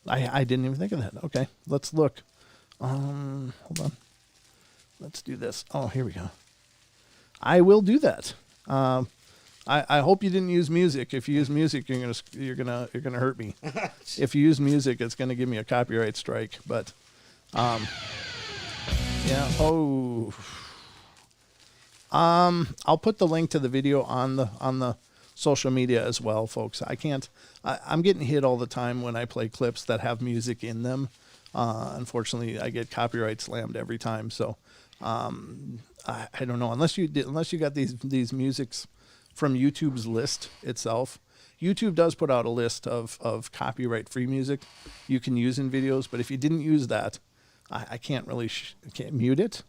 I didn't even think of that. Okay, let's look. Hold on. Let's do this. Oh, here we go. I will do that. I hope you didn't use music. If you use music, you're gonna hurt me. If you use music, it's gonna give me a copyright strike. But, yeah. Oh. I'll put the link to the video on the social media as well, folks. I'm getting hit all the time when I play clips that have music in them. Unfortunately, I get copyright slammed every time. So, I don't know, unless you got these musics from YouTube's list itself. YouTube does put out a list of copyright free music you can use in videos, but if you didn't use that, I can't really can't mute it.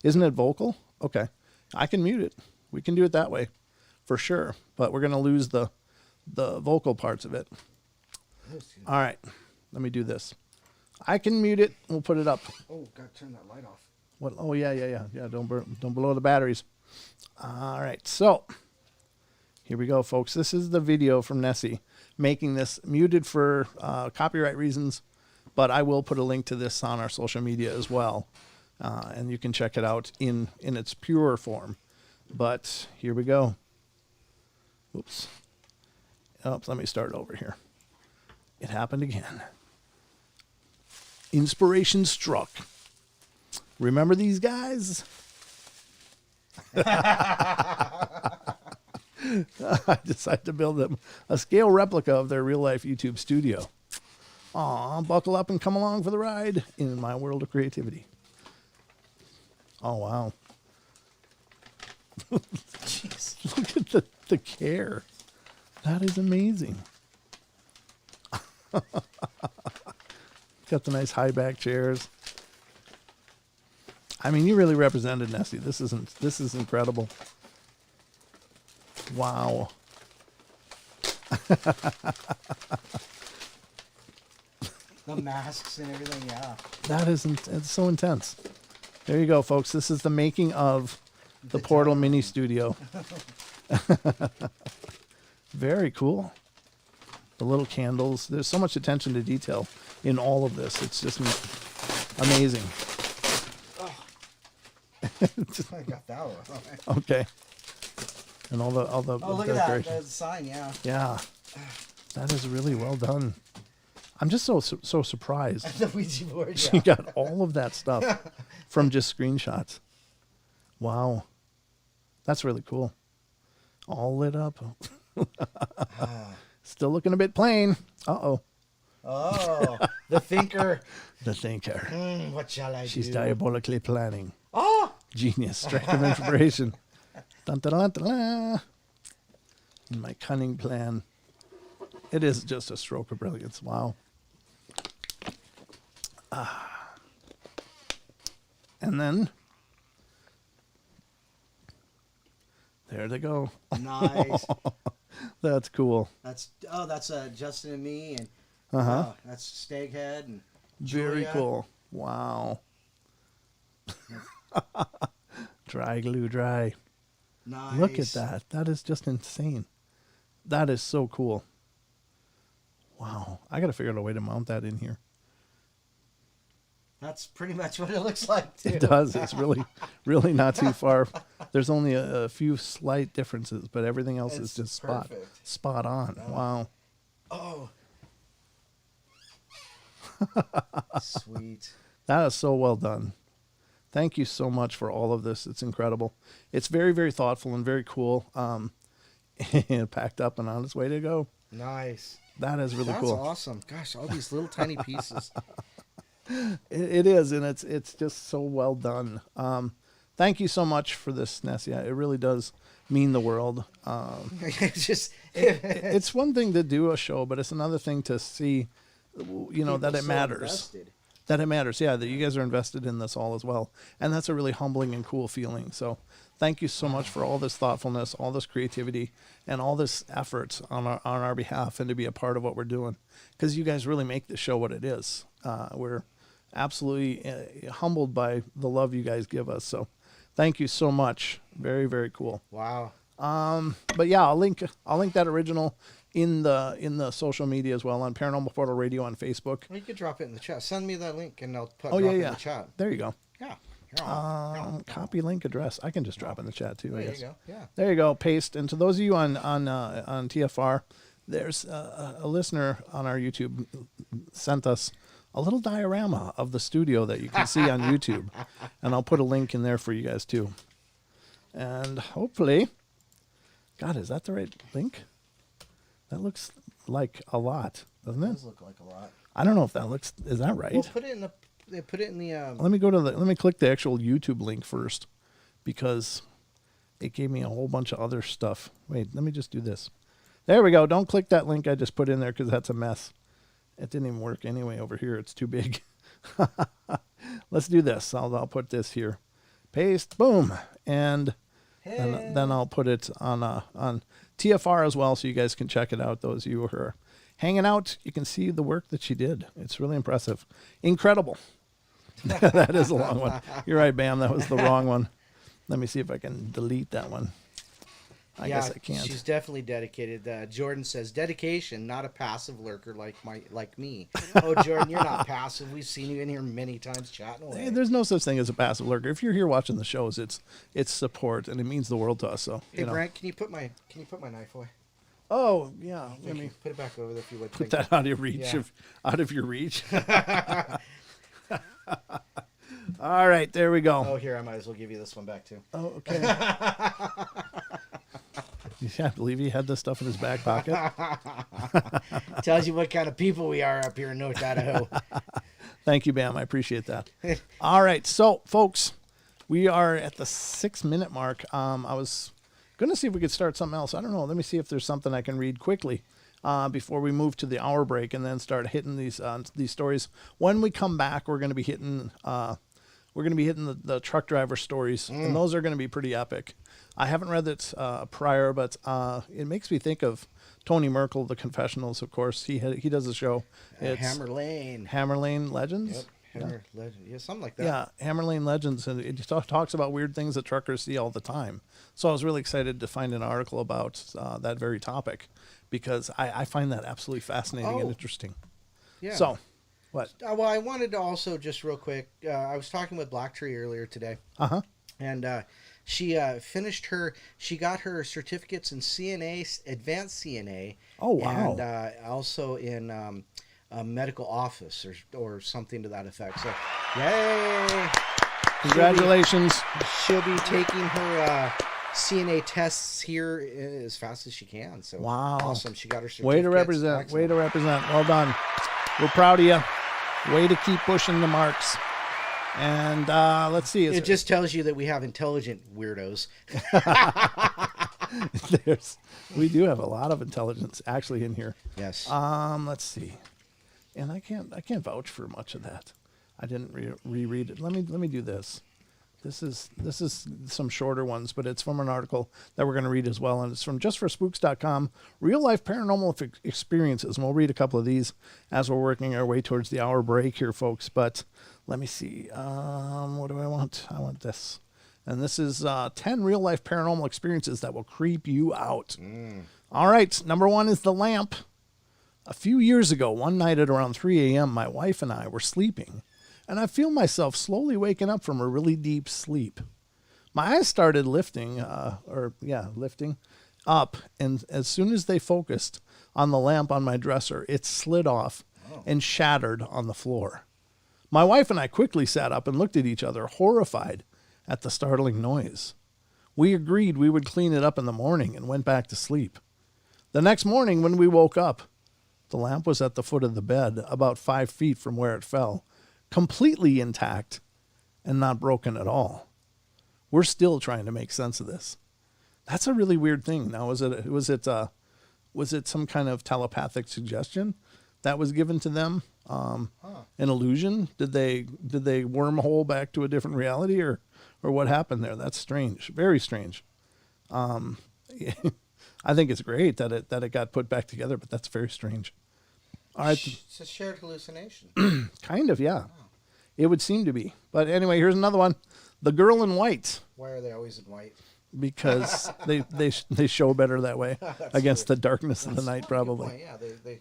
Isn't it vocal? Okay, I can mute it. We can do it that way, for sure. But we're gonna lose the vocal parts of it. All right, let me do this. I can mute it. We'll put it up. Oh, gotta turn that light off. What? Oh yeah. Don't blow the batteries. All right, so here we go, folks. This is the video from Nessie making this, muted for copyright reasons, but I will put a link to this on our social media as well, and you can check it out in its pure form. But here we go. Oops. Oh, let me start over here. It happened again. Inspiration struck. Remember these guys? I decided to build them a scale replica of their real life YouTube studio. Aw, buckle up and come along for the ride in my world of creativity. Oh, wow. Jeez. Look at the care. That is amazing. Got the nice high back chairs. I mean, you really represented Nessie. This is incredible. Wow. The masks and everything, yeah. It's so intense. There you go, folks. This is the making of the Portal Mini Studio. Very cool. The little candles. There's so much attention to detail in all of this. It's just amazing. I got that one. Okay. And all the Oh, look at that. decoration. There's a sign, yeah. Yeah. That is really well done. I'm just so surprised. The Ouija board, She yeah. got all of that stuff from just screenshots. Wow. That's really cool. All lit up. Still looking a bit plain. Uh-oh. Oh, the thinker. The thinker. What shall I She's do? diabolically planning. Oh! Genius. Strength of inspiration. Dun, dun, dun, dun, dun. My cunning plan. It is just a stroke of brilliance. Wow. And then there they go. Nice. That's cool. That's Justin and me, and that's Staghead and Very Julia. cool. Wow. Dry glue dry. Nice. Look at that. That is just insane. That is so cool. Wow. I got to figure out a way to mount that in here. That's pretty much what it looks like, too. It does. It's really, really not too far. There's only a few slight differences, but everything else is It's just perfect. spot on. Wow. Oh. Sweet. That is so well done. Thank you so much for all of this. It's incredible. It's very, very thoughtful and very cool. And packed up and on its way to go. Nice. That is really That's cool. awesome. Gosh, all these little tiny pieces. It is, and it's just so well done. Thank you so much for this, Nessia. It really does mean the world. It's just It's one thing to do a show, but it's another thing to see, that it so matters. invested. That it matters. Yeah, that you guys are invested in this all as well. And that's a really humbling and cool feeling. So thank you so much for all this thoughtfulness, all this creativity, and all this effort on our behalf and to be a part of what we're doing. Because you guys really make the show what it is. We're absolutely humbled by the love you guys give us. So thank you so much. Very, very cool. Wow. But yeah, I'll link that original in the social media as well on Paranormal Portal Radio on Facebook. Well, you could drop it in the chat. Send me that link and I'll drop Oh it yeah, in yeah. the chat. There you go. Yeah. Copy link address. I can just drop in the chat too. I There you guess. go. Yeah. There you go. Paste. And to those of you on TFR, there's a listener on our YouTube sent us a little diorama of the studio that you can see on YouTube, and I'll put a link in there for you guys too. And hopefully, God, is that the right link? That looks like a lot, doesn't It it? does look like a lot. I don't know if that looks. Is that right? Well, put it in the. They put it in the. Let me click the actual YouTube link first, because it gave me a whole bunch of other stuff. Wait, let me just do this. There we go. Don't click that link I just put in there because that's a mess. It didn't even work anyway over here. It's too big. Let's do this. I'll put this here. Paste. Boom. And then I'll put it on TFR as well, so you guys can check it out. Those of you who are hanging out, you can see the work that she did. It's really impressive. Incredible. That is a long one. You're right, Bam. That was the wrong one. Let me see if I can delete that one. I guess I can't. She's definitely dedicated. Jordan says dedication, not a passive lurker like me. Oh, Jordan, you're not passive. We've seen you in here many times chatting away. Hey, there's no such thing as a passive lurker. If you're here watching the shows, it's support, and it means the world to us. So, Hey, Brent, can you put my knife away? Oh yeah, let Thank me you. Put it back over there if you would. put Thank that out of your reach. Yeah. Out of your reach. All right, there we go. Oh, here, I might as well give you this one back too. Oh, okay. You can't believe he had this stuff in his back pocket. Tells you what kind of people we are up here in North Idaho. Thank you, Bam. I appreciate that. All right, so folks, we are at the 6-minute mark. I was going to see if we could start something else. I don't know. Let me see if there's something I can read quickly before we move to the hour break and then start hitting these stories. When we come back, we're going to be hitting the truck driver stories, and those are going to be pretty epic. I haven't read it prior, but it makes me think of Tony Merkel, The Confessionals. Of course, he does a show. It's Hammer Lane. Hammer Lane Legends. Yep. Hammer Legend. Yeah, something like that. Yeah, Hammer Lane Legends, and it talks about weird things that truckers see all the time. So I was really excited to find an article about that very topic, because I find that absolutely fascinating and interesting. Yeah. So, what? Well, I wanted to also just real quick. I was talking with Black Tree earlier today. Uh-huh. And she finished her. She got her certificates in CNA, advanced CNA. Oh, wow. And also in a medical office or something to that effect. So, yay! Congratulations. She'll be taking her CNA tests here as fast as she can. So wow, awesome! She got her certificates. Way to represent. Excellent. Way to represent. Well done. We're proud of you. Way to keep pushing the marks. And let's see. It just tells you that we have intelligent weirdos. We do have a lot of intelligence actually in here. Yes. Let's see. And I can't vouch for much of that. I didn't reread it. Let me do this. This is some shorter ones, but it's from an article that we're going to read as well, and it's from justforspooks.com. Real life paranormal experiences, and we'll read a couple of these as we're working our way towards the hour break here, folks. But let me see. What do I want? I want this, and this is 10 real life paranormal experiences that will creep you out. All right, number 1 is the lamp. A few years ago, one night at around 3 a.m., my wife and I were sleeping, and I feel myself slowly waking up from a really deep sleep. My eyes started lifting up, and as soon as they focused on the lamp on my dresser, it slid off and shattered on the floor. My wife and I quickly sat up and looked at each other, horrified at the startling noise. We agreed we would clean it up in the morning and went back to sleep. The next morning when we woke up, the lamp was at the foot of the bed, about 5 feet from where it fell, completely intact and not broken at all. We're still trying to make sense of this. That's a really weird thing. Now, was it some kind of telepathic suggestion that was given to them? An illusion? Did they wormhole back to a different reality, or what happened there? That's strange. Very strange. I think it's great that it got put back together, but that's very strange. All right. It's a shared hallucination. Kind of, yeah. It would seem to be. But anyway, here's another one. The girl in white. Why are they always in white? Because they show better that way against the darkness of the night, probably. Yeah, they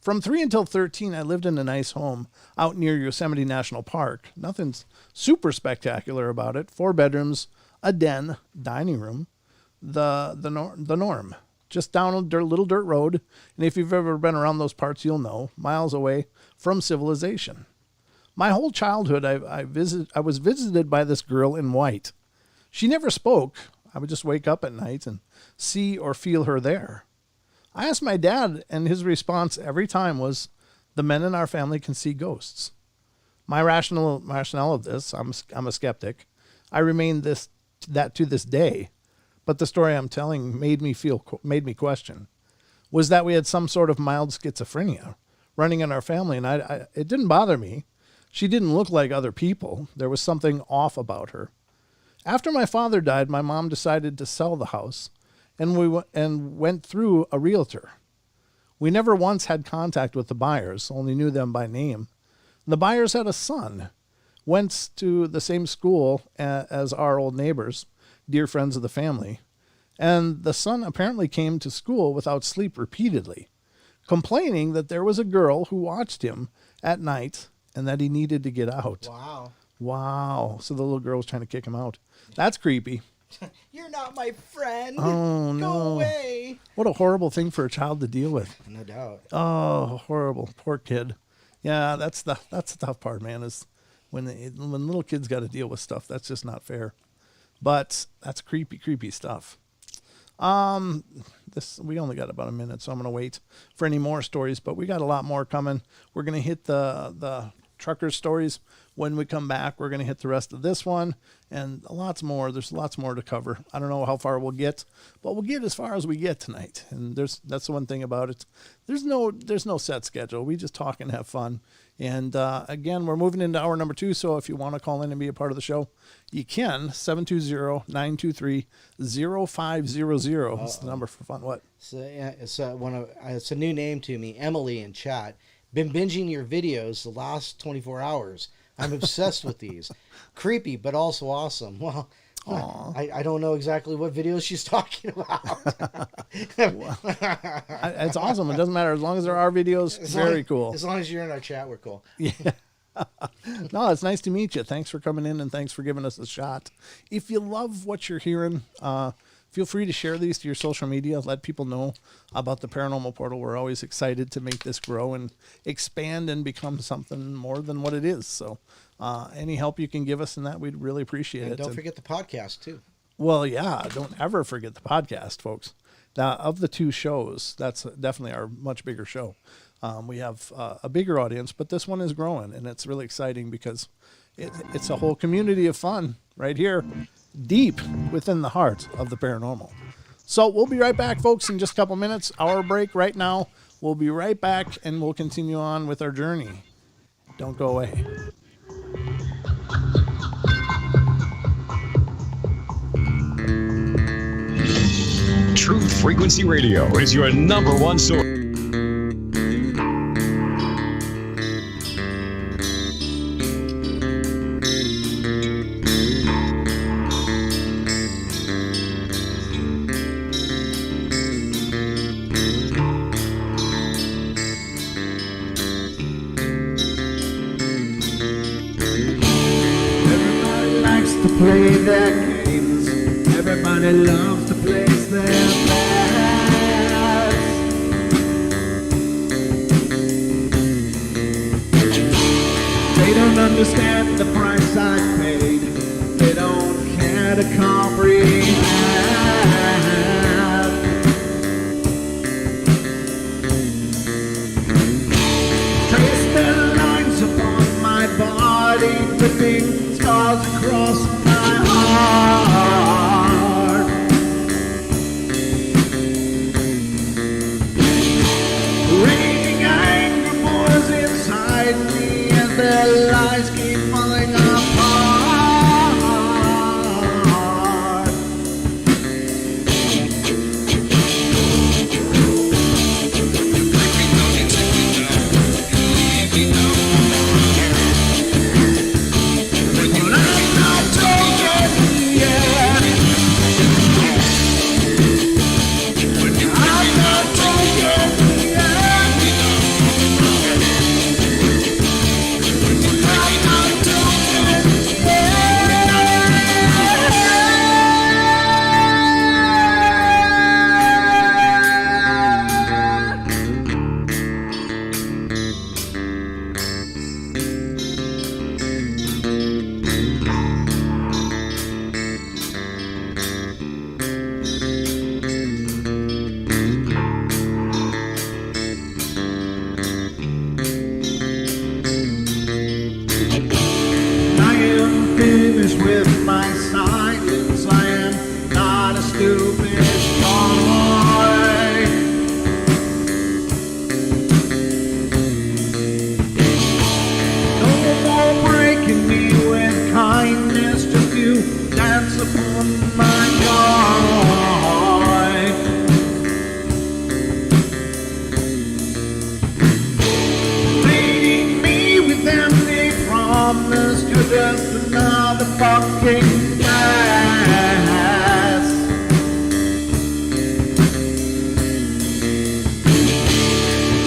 From 3 until 13, I lived in a nice home out near Yosemite National Park. Nothing's super spectacular about it. 4 bedrooms, a den, dining room, the norm. Just down a little dirt road, and if you've ever been around those parts, you'll know, miles away from civilization. My whole childhood, I was visited by this girl in white. She never spoke. I would just wake up at night and see or feel her there. I asked my dad, and his response every time was, "The men in our family can see ghosts." My rationale of this, I'm a skeptic. I remain that to this day. But the story I'm telling made me question. Was that we had some sort of mild schizophrenia running in our family, and it didn't bother me. She didn't look like other people. There was something off about her. After my father died, my mom decided to sell the house, and we went through a realtor. We never once had contact with the buyers, only knew them by name. The buyers had a son, went to the same school as our old neighbors, dear friends of the family, and the son apparently came to school without sleep repeatedly, complaining that there was a girl who watched him at night and that he needed to get out. Wow. So the little girl was trying to kick him out. That's creepy. You're not my friend. Oh, no. Go away. What a horrible thing for a child to deal with. No doubt. Oh, horrible. Poor kid. Yeah, that's the tough part, man, is when little kids got to deal with stuff. That's just not fair. But that's creepy stuff. We only got about a minute, so I'm going to wait for any more stories, but we got a lot more coming. We're going to hit the trucker stories when we come back. We're going to hit the rest of this one and lots more. There's lots more to cover. I don't know how far we'll get, but we'll get as far as we get tonight. And that's the one thing about it. There's no set schedule. We just talk and have fun. And again, we're moving into hour number 2. So if you want to call in and be a part of the show, you can. 720-923-0500. That's the number for fun. What? So, yeah, it's a new name to me. Emily in chat. Been binging your videos the last 24 hours. I'm obsessed with these. Creepy, but also awesome. Well, I don't know exactly what videos she's talking about. It's awesome. It doesn't matter. As long as there are videos, very cool. As long as you're in our chat, we're cool. Yeah. No, it's nice to meet you. Thanks for coming in and thanks for giving us a shot. If you love what you're hearing, feel free to share these to your social media. Let people know about the Paranormal Portal. We're always excited to make this grow and expand and become something more than what it is. So any help you can give us in that, we'd really appreciate it. Don't forget the podcast, too. Well, yeah, don't ever forget the podcast, folks. Now, of the two shows, that's definitely our much bigger show. We have a bigger audience, but this one is growing, and it's really exciting because it's a whole community of fun right here, deep within the heart of the paranormal. So we'll be right back, folks, in just a couple minutes. Our break right now. We'll be right back, and we'll continue on with our journey. Don't go away. Truth Frequency Radio is your number one source. Everybody likes to play their games. Everybody loves to place their bets. They don't understand the price I paid. They don't care to comprehend. Trace their lines upon my body, dripping scars across my heart. Raging anger boils inside me as their lies keep falling apart. But I'm not broken yet. I'm not broken yet. I'm not broken yet. I am finished with my silence. I am not a stupid boy. No more breaking me with kindness. Just you dance upon my joy. Leading me with empty promise to just another fucking mess.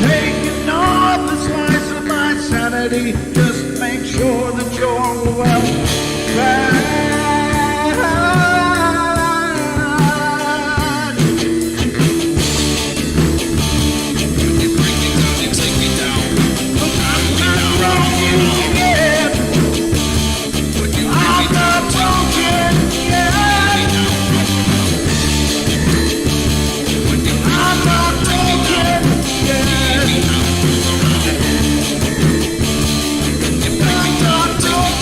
Taking all the slice of my sanity, just make sure that you're well fed. I'm not broken yet. I'm not broken yet. I'm not broken yet. I'm not broken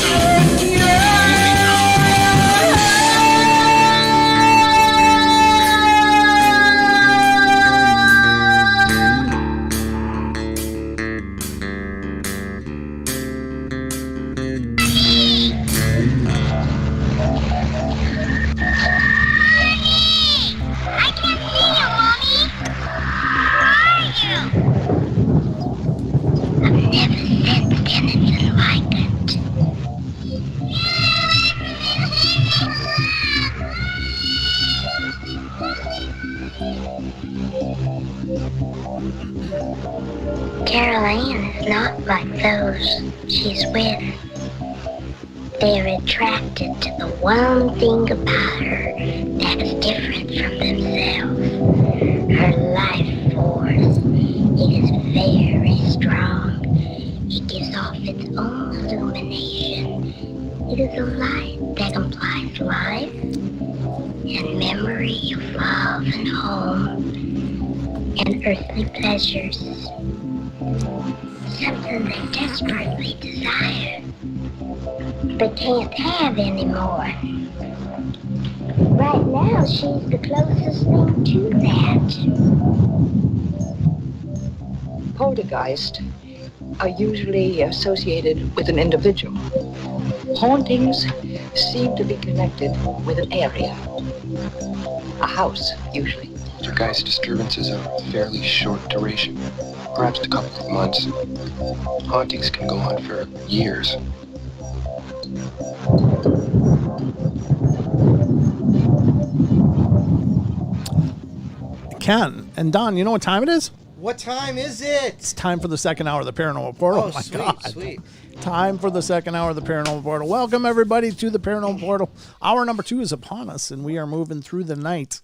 I can't see you, Mommy. Where are you? I've never sensed anything like it. Carol Ann is not like those. she's with. They're attracted to the one thing about her that's different from themselves. Her life force. It is very strong. It gives off its own illumination. It is a light that implies life and memory of love and home and earthly pleasures. Something they desperately desire, but can't have anymore. Right now, she's the closest thing to that. Poltergeist are usually associated with an individual. Hauntings seem to be connected with an area. A house, usually. Poltergeist disturbances are of fairly short duration, perhaps a couple of months. Hauntings can go on for years. Ken and Don, you know what time it is? What time is it? It's time for the second hour of the Paranormal Portal. Oh, my sweet, God. sweet. Time for the second hour of the Paranormal Portal. Welcome, everybody, to the Paranormal Portal. Hour number 2 is upon us, and we are moving through the night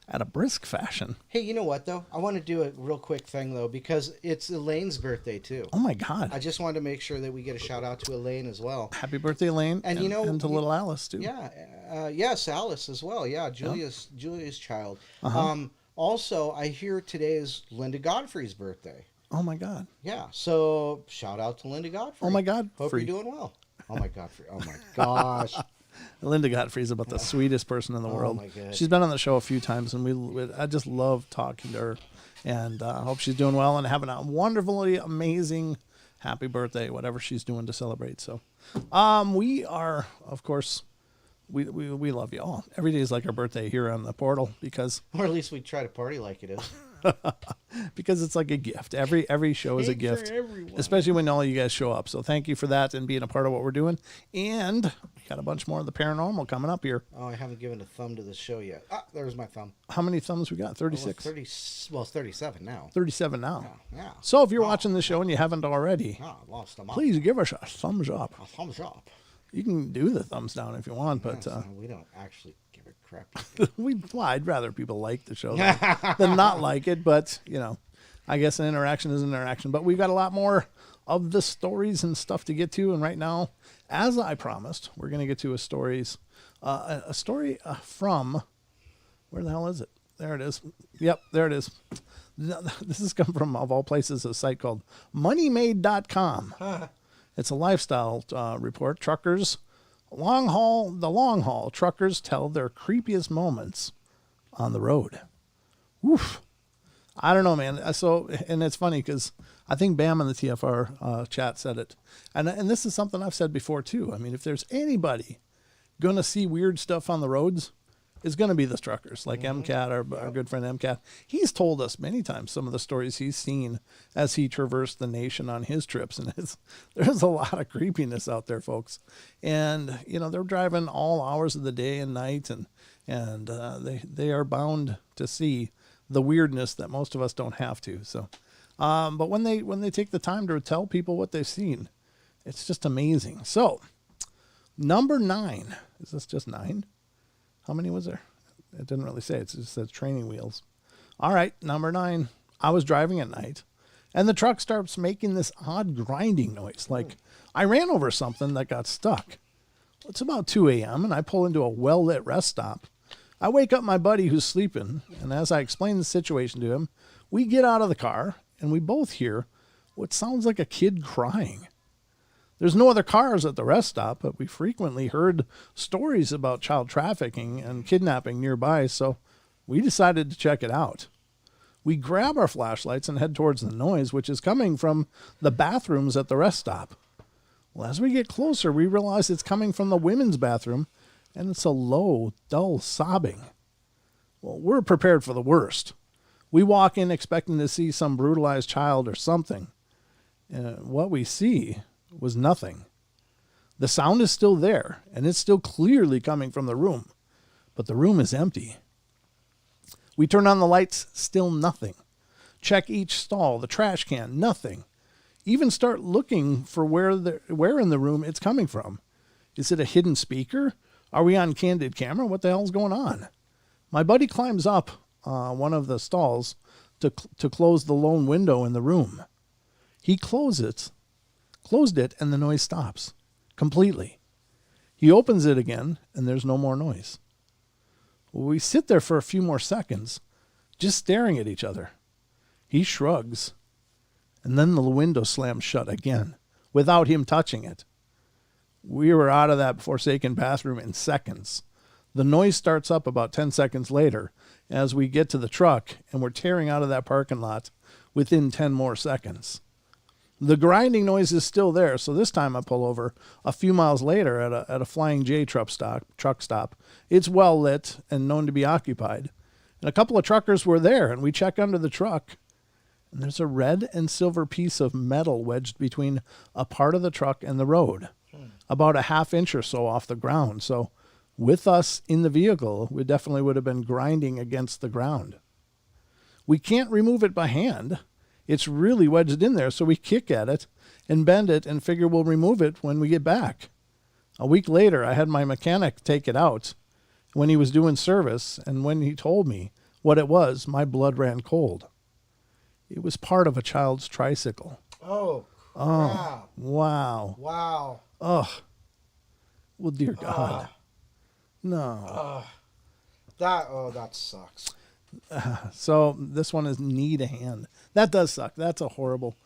at a brisk fashion. Hey, you know what, though? I want to do a real quick thing, though, because it's Elaine's birthday, too. Oh, my God. I just wanted to make sure that we get a shout-out to Elaine as well. Happy birthday, Elaine. And, you know... And to little Alice, too. Yeah. Yes, Alice as well. Yeah, Julia's child. Uh-huh. Also, I hear today is Linda Godfrey's birthday. Oh, my God. Yeah, so shout out to Linda Godfrey. Oh, my God. Hope you're doing well. Oh, my Godfrey. Oh, my gosh. Linda Godfrey is about the sweetest person in the world. My God. She's been on the show a few times, and I just love talking to her. And I hope she's doing well and having a wonderfully amazing happy birthday, whatever she's doing to celebrate. So we are, of course... We love you all. Every day is like our birthday here on the portal because... Or at least we try to party like it is. because it's like a gift. Every show is a gift. Especially when all you guys show up. So thank you for that and being a part of what we're doing. And we got a bunch more of the paranormal coming up here. Oh, I haven't given a thumb to the show yet. Ah, there's my thumb. How many thumbs we got? 36? Well, it's 37 now. 37 now. Yeah. So if you're watching the show and you haven't already, I lost them. please give us a thumbs up. A thumbs up. You can do the thumbs down if you want, but we don't actually give a crap. I'd rather people like the show than not like it. But I guess an interaction is an interaction. But we've got a lot more of the stories and stuff to get to, and right now, as I promised, we're going to get to a story from where the hell is it? There it is. Yep, there it is. This has come from, of all places, a site called moneymade.com. It's a lifestyle report. The long haul truckers tell their creepiest moments on the road. Oof. I don't know, man. And it's funny because I think Bam in the TFR chat said it. And this is something I've said before, too. I mean, if there's anybody going to see weird stuff on the roads, it's going to be the truckers, like MCAT, our good friend MCAT. He's told us many times some of the stories he's seen as he traversed the nation on his trips. And there's a lot of creepiness out there, folks. And, they're driving all hours of the day and night, and they are bound to see the weirdness that most of us don't have to. So, but when they take the time to tell people what they've seen, it's just amazing. So, number 9. Is this just 9? How many was there? It didn't really say. It just says training wheels. All right, number 9. I was driving at night, and the truck starts making this odd grinding noise. Like I ran over something that got stuck. It's about 2 a.m., and I pull into a well-lit rest stop. I wake up my buddy who's sleeping, and as I explain the situation to him, we get out of the car, and we both hear what sounds like a kid crying. There's no other cars at the rest stop, but we frequently heard stories about child trafficking and kidnapping nearby, so we decided to check it out. We grab our flashlights and head towards the noise, which is coming from the bathrooms at the rest stop. Well, as we get closer, we realize it's coming from the women's bathroom, and it's a low, dull sobbing. Well, we're prepared for the worst. We walk in expecting to see some brutalized child or something. What we see was nothing. The sound is still there, and it's still clearly coming from the room, but the room is empty. We turn on the lights, still nothing. Check each stall, the trash can, nothing. even start looking for where in the room it's coming from. Is it a hidden speaker? Are we on candid camera? What the hell's going on? My buddy climbs up one of the stalls to close the lone window in the room. He closed it, and the noise stops completely. He opens it again, and there's no more noise. We sit there for a few more seconds, just staring at each other. He shrugs, and then the window slams shut again, without him touching it. We were out of that forsaken bathroom in seconds. The noise starts up about 10 seconds later as we get to the truck, and we're tearing out of that parking lot within 10 more seconds. The grinding noise is still there, so this time I pull over a few miles later at a Flying J truck stop. It's well lit and known to be occupied. And a couple of truckers were there, and we check under the truck, and there's a red and silver piece of metal wedged between a part of the truck and the road, about a half inch or so off the ground. So with us in the vehicle, we definitely would have been grinding against the ground. We can't remove it by hand. It's really wedged in there, so we kick at it and bend it and figure we'll remove it when we get back. A week later, I had my mechanic take it out when he was doing service, and when he told me what it was, my blood ran cold. It was part of a child's tricycle. Oh, crap. Oh, wow. Wow. Oh, well, dear God. No. That sucks. So this one is need a hand. That does suck. That's a horrible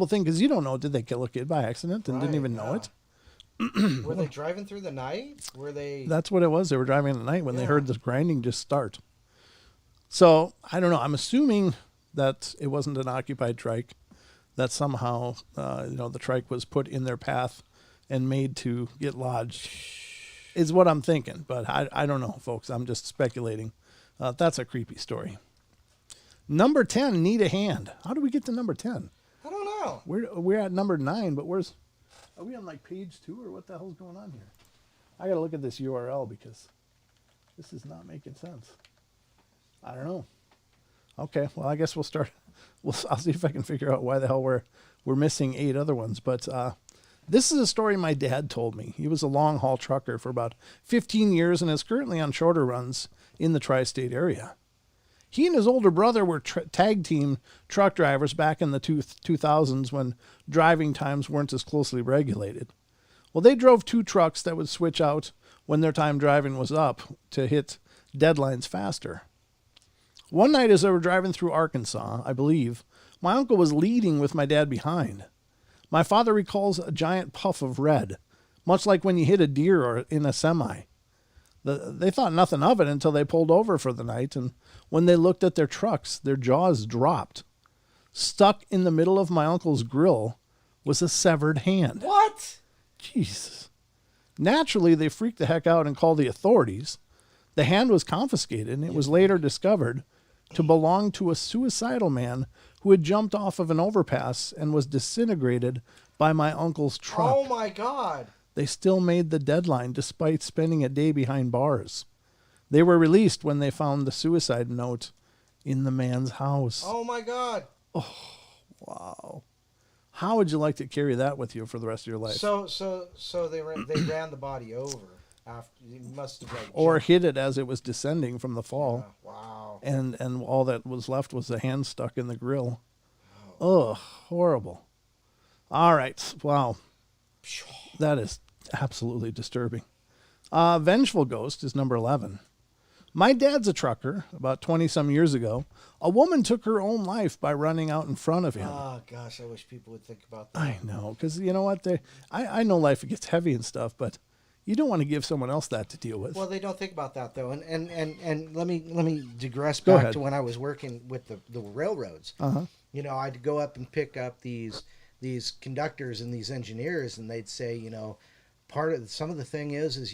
thing, because you don't know, did they kill a kid by accident and didn't even know it? Were they driving through the night? Were they? That's what it was. They were driving at night when they heard the grinding just start. So I don't know. I'm assuming that it wasn't an occupied trike, that somehow the trike was put in their path and made to get lodged, is what I'm thinking. But I don't know, folks. I'm just speculating. That's a creepy story. Number 10, need a hand. How do we get to number 10? I don't know. We're at number 9, but are we on like page 2 or what the hell's going on here? I got to look at this URL because this is not making sense. I don't know. Okay, well, I guess we'll start. I'll see if I can figure out why the hell we're missing 8 other ones. But this is a story my dad told me. He was a long haul trucker for about 15 years and is currently on shorter runs in the tri-state area. He and his older brother were tag team truck drivers back in the 2000s when driving times weren't as closely regulated. Well, they drove 2 trucks that would switch out when their time driving was up to hit deadlines faster. One night as they were driving through Arkansas, I believe, my uncle was leading with my dad behind. My father recalls a giant puff of red, much like when you hit a deer or in a semi. They thought nothing of it until they pulled over for the night, and when they looked at their trucks, their jaws dropped. Stuck in the middle of my uncle's grill was a severed hand. What? Jesus. Naturally, they freaked the heck out and called the authorities. The hand was confiscated, and it was later discovered to belong to a suicidal man who had jumped off of an overpass and was disintegrated by my uncle's truck. Oh, my God. They still made the deadline despite spending a day behind bars. They were released when they found the suicide note in the man's house. Oh, my God. Oh, wow. How would you like to carry that with you for the rest of your life? So they ran the body over after. It must have or hit it as it was descending from the fall. Yeah, wow. And all that was left was a hand stuck in the grill. Oh, horrible. All right. Wow. That is absolutely disturbing. Vengeful Ghost is number 11. My dad's a trucker. About 20-some years ago, a woman took her own life by running out in front of him. Oh, gosh, I wish people would think about that. I know, because you know what? I know life gets heavy and stuff, but you don't want to give someone else that to deal with. Well, they don't think about that, though. And let me digress back to when I was working with the railroads. Uh-huh. You know, I'd go up and pick up these conductors and these engineers, and they'd say, some of the thing is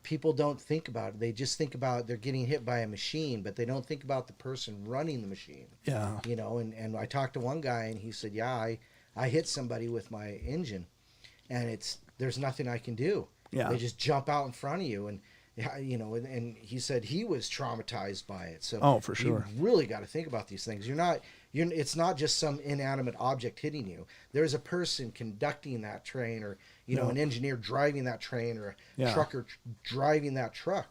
people don't think about it. They just think about they're getting hit by a machine, but they don't think about the person running the machine. Yeah. And I talked to one guy, and he said, yeah, I hit somebody with my engine, and there's nothing I can do. Yeah. They just jump out in front of you, Yeah, and he said he was traumatized by it. So Oh, for sure. You really got to think about these things. It's not just some inanimate object hitting you. There's a person conducting that train, or an engineer driving that train, or a trucker driving that truck.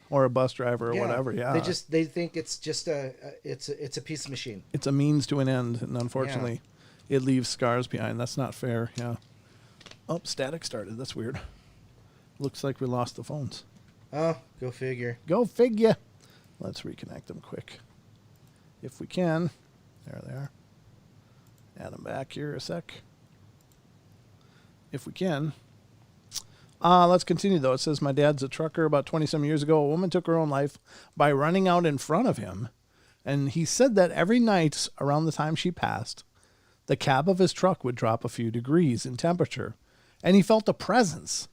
Or a bus driver or whatever. Yeah. They think it's just it's a piece of machine. It's a means to an end, and unfortunately, it leaves scars behind. That's not fair. Yeah. Oh, static started. That's weird. Looks like we lost the phones. Oh, go figure. Go figure. Let's reconnect them quick, if we can. There they are. Add them back here a sec, if we can. Let's continue, though. It says, my dad's a trucker. About 20-some years ago, a woman took her own life by running out in front of him. And he said that every night around the time she passed, the cab of his truck would drop a few degrees in temperature, and he felt a presence.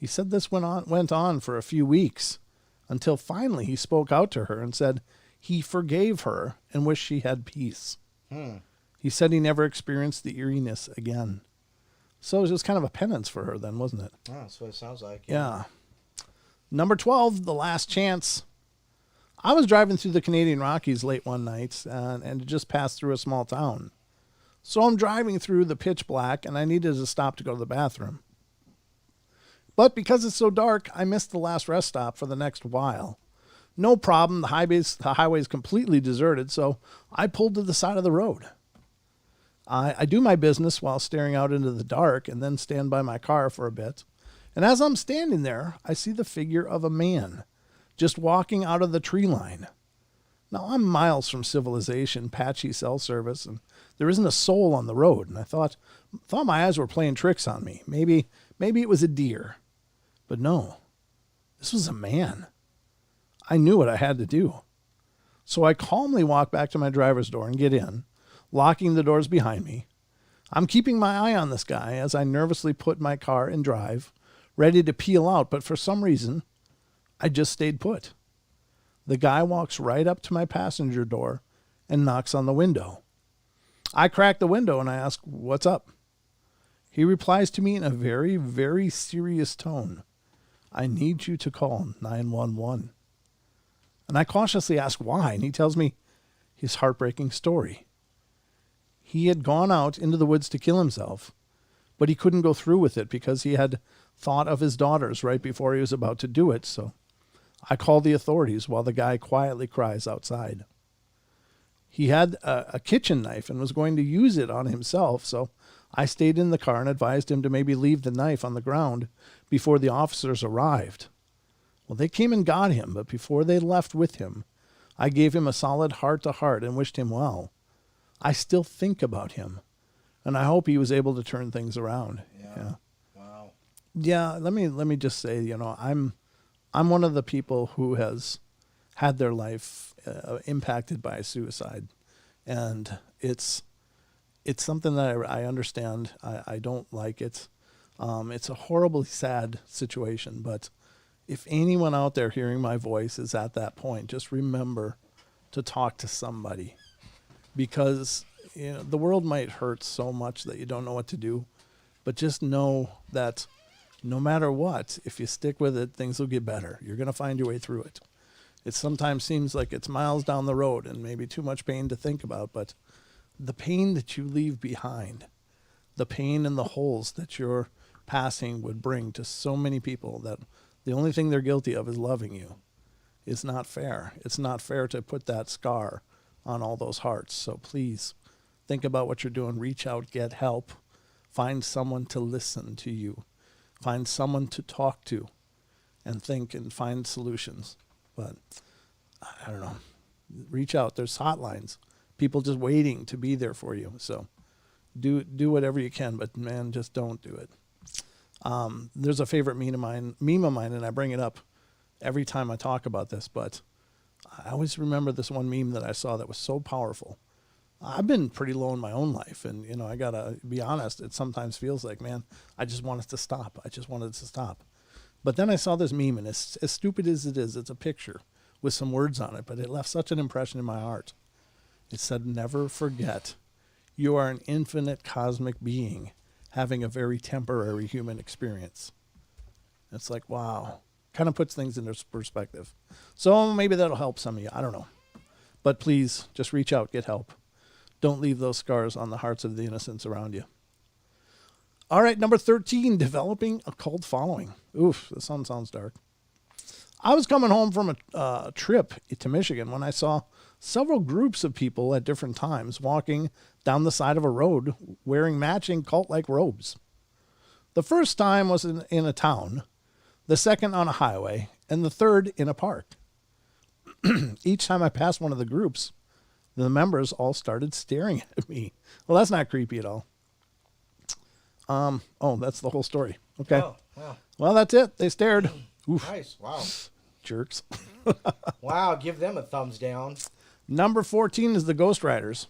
He said this went on for a few weeks, until finally he spoke out to her and said he forgave her and wished she had peace. He said he never experienced the eeriness again. So it was just kind of a penance for her then, wasn't it? Oh, that's what it sounds like. Yeah. Number 12, The Last Chance. I was driving through the Canadian Rockies late one night and just passed through a small town. So I'm driving through the pitch black, and I needed to stop to go to the bathroom. But because it's so dark, I missed the last rest stop for the next while. No problem, the highway's completely deserted, so I pulled to the side of the road. I do my business while staring out into the dark, and then stand by my car for a bit. And as I'm standing there, I see the figure of a man just walking out of the tree line. Now, I'm miles from civilization, patchy cell service, and there isn't a soul on the road. And I thought my eyes were playing tricks on me. Maybe it was a deer. But no, this was a man. I knew what I had to do. So I calmly walk back to my driver's door and get in, locking the doors behind me. I'm keeping my eye on this guy as I nervously put my car in drive, ready to peel out, but for some reason, I just stayed put. The guy walks right up to my passenger door and knocks on the window. I crack the window and I ask, "What's up?" He replies to me in a very, very serious tone, "I need you to call 911. And I cautiously ask why, and he tells me his heartbreaking story. He had gone out into the woods to kill himself, but he couldn't go through with it because he had thought of his daughters right before he was about to do it. So I call the authorities while the guy quietly cries outside. He had a kitchen knife and was going to use it on himself, so I stayed in the car and advised him to maybe leave the knife on the ground before the officers arrived. Well, they came and got him, but before they left with him, I gave him a solid heart-to-heart and wished him well. I still think about him, and I hope he was able to turn things around. Yeah. Wow. Yeah, let me just say, I'm one of the people who has had their life impacted by suicide, and it's something that I understand. I don't like it. It's a horribly sad situation, but if anyone out there hearing my voice is at that point, just remember to talk to somebody, because the world might hurt so much that you don't know what to do, but just know that no matter what, if you stick with it, things will get better. You're going to find your way through it. It sometimes seems like it's miles down the road and maybe too much pain to think about, but the pain that you leave behind, the pain and the holes that your passing would bring to so many people that the only thing they're guilty of is loving you, is not fair. It's not fair to put that scar on all those hearts. So please think about what you're doing. Reach out, get help, find someone to listen to you, find someone to talk to, and think and find solutions. But I don't know. Reach out. There's hotlines. People just waiting to be there for you. So do whatever you can, but man, just don't do it. There's a favorite meme of mine, and I bring it up every time I talk about this, but I always remember this one meme that I saw that was so powerful. I've been pretty low in my own life, and I gotta be honest, it sometimes feels like, man, I just want it to stop. I just wanted it to stop. But then I saw this meme, and as stupid as it is, it's a picture with some words on it, but it left such an impression in my heart. It said, "Never forget, you are an infinite cosmic being having a very temporary human experience." It's like, wow, kind of puts things into perspective. So maybe that'll help some of you. I don't know. But please, just reach out, get help. Don't leave those scars on the hearts of the innocents around you. All right, number 13, developing a cult following. Oof, this one sounds dark. I was coming home from a trip to Michigan when I saw several groups of people at different times walking down the side of a road wearing matching cult-like robes. The first time was in a town, the second on a highway, and the third in a park. Each time I passed one of the groups, the members all started staring at me. Well, that's not creepy at all. Oh, that's the whole story. Okay. Oh, wow. Well, that's it. They stared. Oof. Nice. Wow. Jerks. Wow. Give them a thumbs down. Number 14 is the Ghost Riders.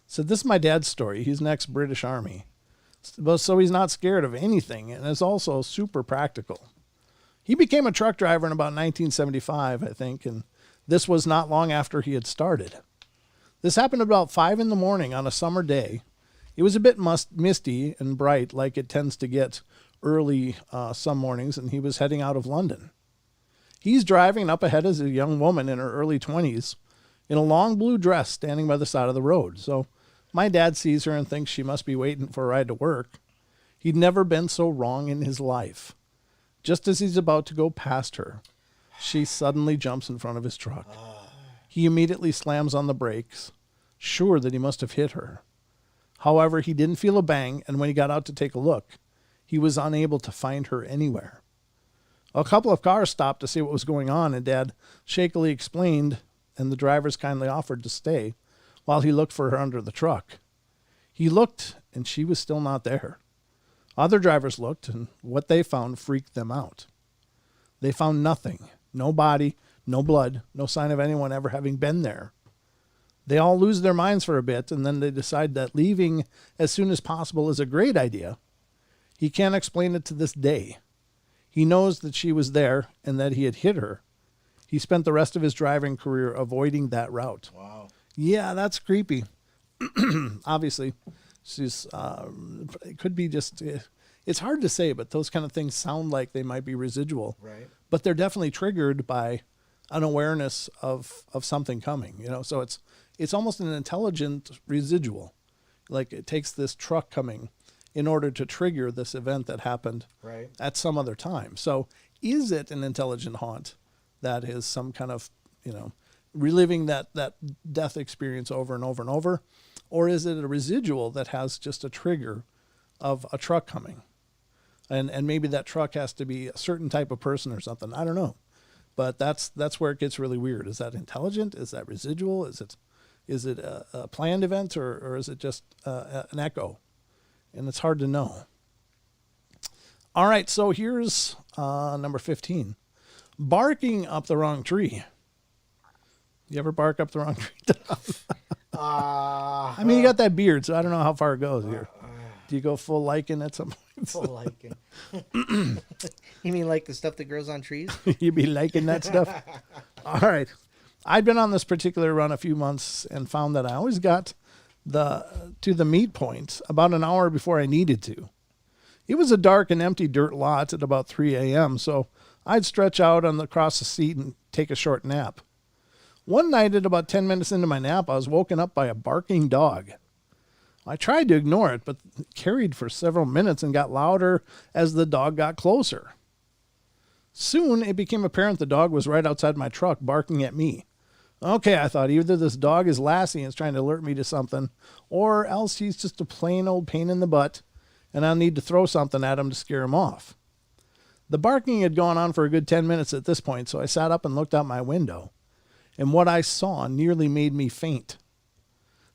So this is my dad's story. He's an ex-British Army. So he's not scared of anything and is also super practical. He became a truck driver in about 1975, I think, and this was not long after he had started. This happened about 5 in the morning on a summer day. It was a bit misty and bright, like it tends to get early some mornings, and he was heading out of London. He's driving, and up ahead is a young woman in her early 20s in a long blue dress standing by the side of the road. So my dad sees her and thinks she must be waiting for a ride to work. He'd never been so wrong in his life. Just as he's about to go past her, she suddenly jumps in front of his truck. He immediately slams on the brakes, sure that he must have hit her. However, he didn't feel a bang, and when he got out to take a look, he was unable to find her anywhere. A couple of cars stopped to see what was going on, and Dad shakily explained, and the drivers kindly offered to stay while he looked for her under the truck. He looked, and she was still not there. Other drivers looked, and what they found freaked them out. They found nothing. No body, no blood, no sign of anyone ever having been there. They all lose their minds for a bit, and then they decide that leaving as soon as possible is a great idea. He can't explain it to this day. He knows that she was there and that he had hit her. He spent the rest of his driving career avoiding that route. Wow. Yeah, that's creepy. Obviously, she's it could be just. It's hard to say, but those kind of things sound like they might be residual. Right. But they're definitely triggered by an awareness of something coming. You know, so it's almost an intelligent residual. Like it takes this truck coming in order to trigger this event that happened Right. at some other time. So is it an intelligent haunt that is some kind of, reliving that death experience over and over and over? Or is it a residual that has just a trigger of a truck coming? And maybe that truck has to be a certain type of person or something. I don't know. But that's where it gets really weird. Is that intelligent? Is that residual? Is it a planned event or is it just an echo? And it's hard to know. All right, so here's number 15. Barking up the wrong tree. You ever bark up the wrong tree? I mean, you got that beard, so I don't know how far it goes here. Do you go full lichen at some point? Full lichen. You mean like the stuff that grows on trees? You be liking that stuff? All right. I'd been on this particular run a few months and found that I always got to the meet point about an hour before I needed to. It was a dark and empty dirt lot at about 3 a.m., so I'd stretch out across the seat and take a short nap. One night at about 10 minutes into my nap, I was woken up by a barking dog. I tried to ignore it, but it carried for several minutes and got louder as the dog got closer. Soon, it became apparent the dog was right outside my truck, barking at me. Okay, I thought, either this dog is Lassie and is trying to alert me to something, or else he's just a plain old pain in the butt, and I'll need to throw something at him to scare him off. The barking had gone on for a good 10 minutes at this point, so I sat up and looked out my window, and what I saw nearly made me faint.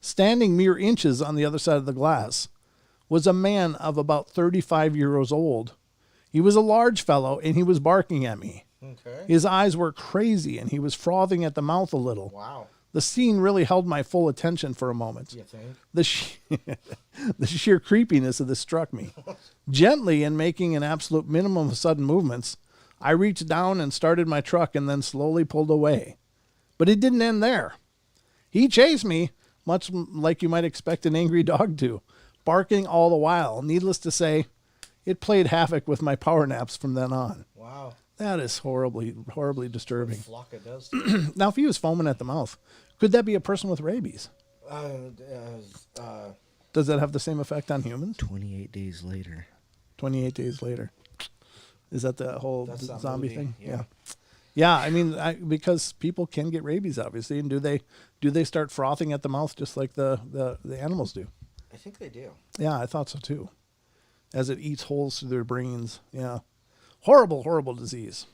Standing mere inches on the other side of the glass was a man of about 35 years old. He was a large fellow, and he was barking at me. Okay. His eyes were crazy, and he was frothing at the mouth a little. Wow. The scene really held my full attention for a moment. You think? The sheer creepiness of this struck me. Gently, and making an absolute minimum of sudden movements, I reached down and started my truck and then slowly pulled away. But it didn't end there. He chased me, much like you might expect an angry dog to, barking all the while. Needless to say, it played havoc with my power naps from then on. Wow. That is horribly, horribly disturbing. Flocka does. Now, if he was foaming at the mouth, could that be a person with rabies? Does that have the same effect on humans? 28 days later. 28 days later. Is that the whole That's that zombie movie, thing? yeah. Yeah, I mean, because people can get rabies, obviously, and do they start frothing at the mouth just like the animals do? I think they do. Yeah, I thought so too. As it eats holes through their brains. Yeah. Horrible, horrible disease.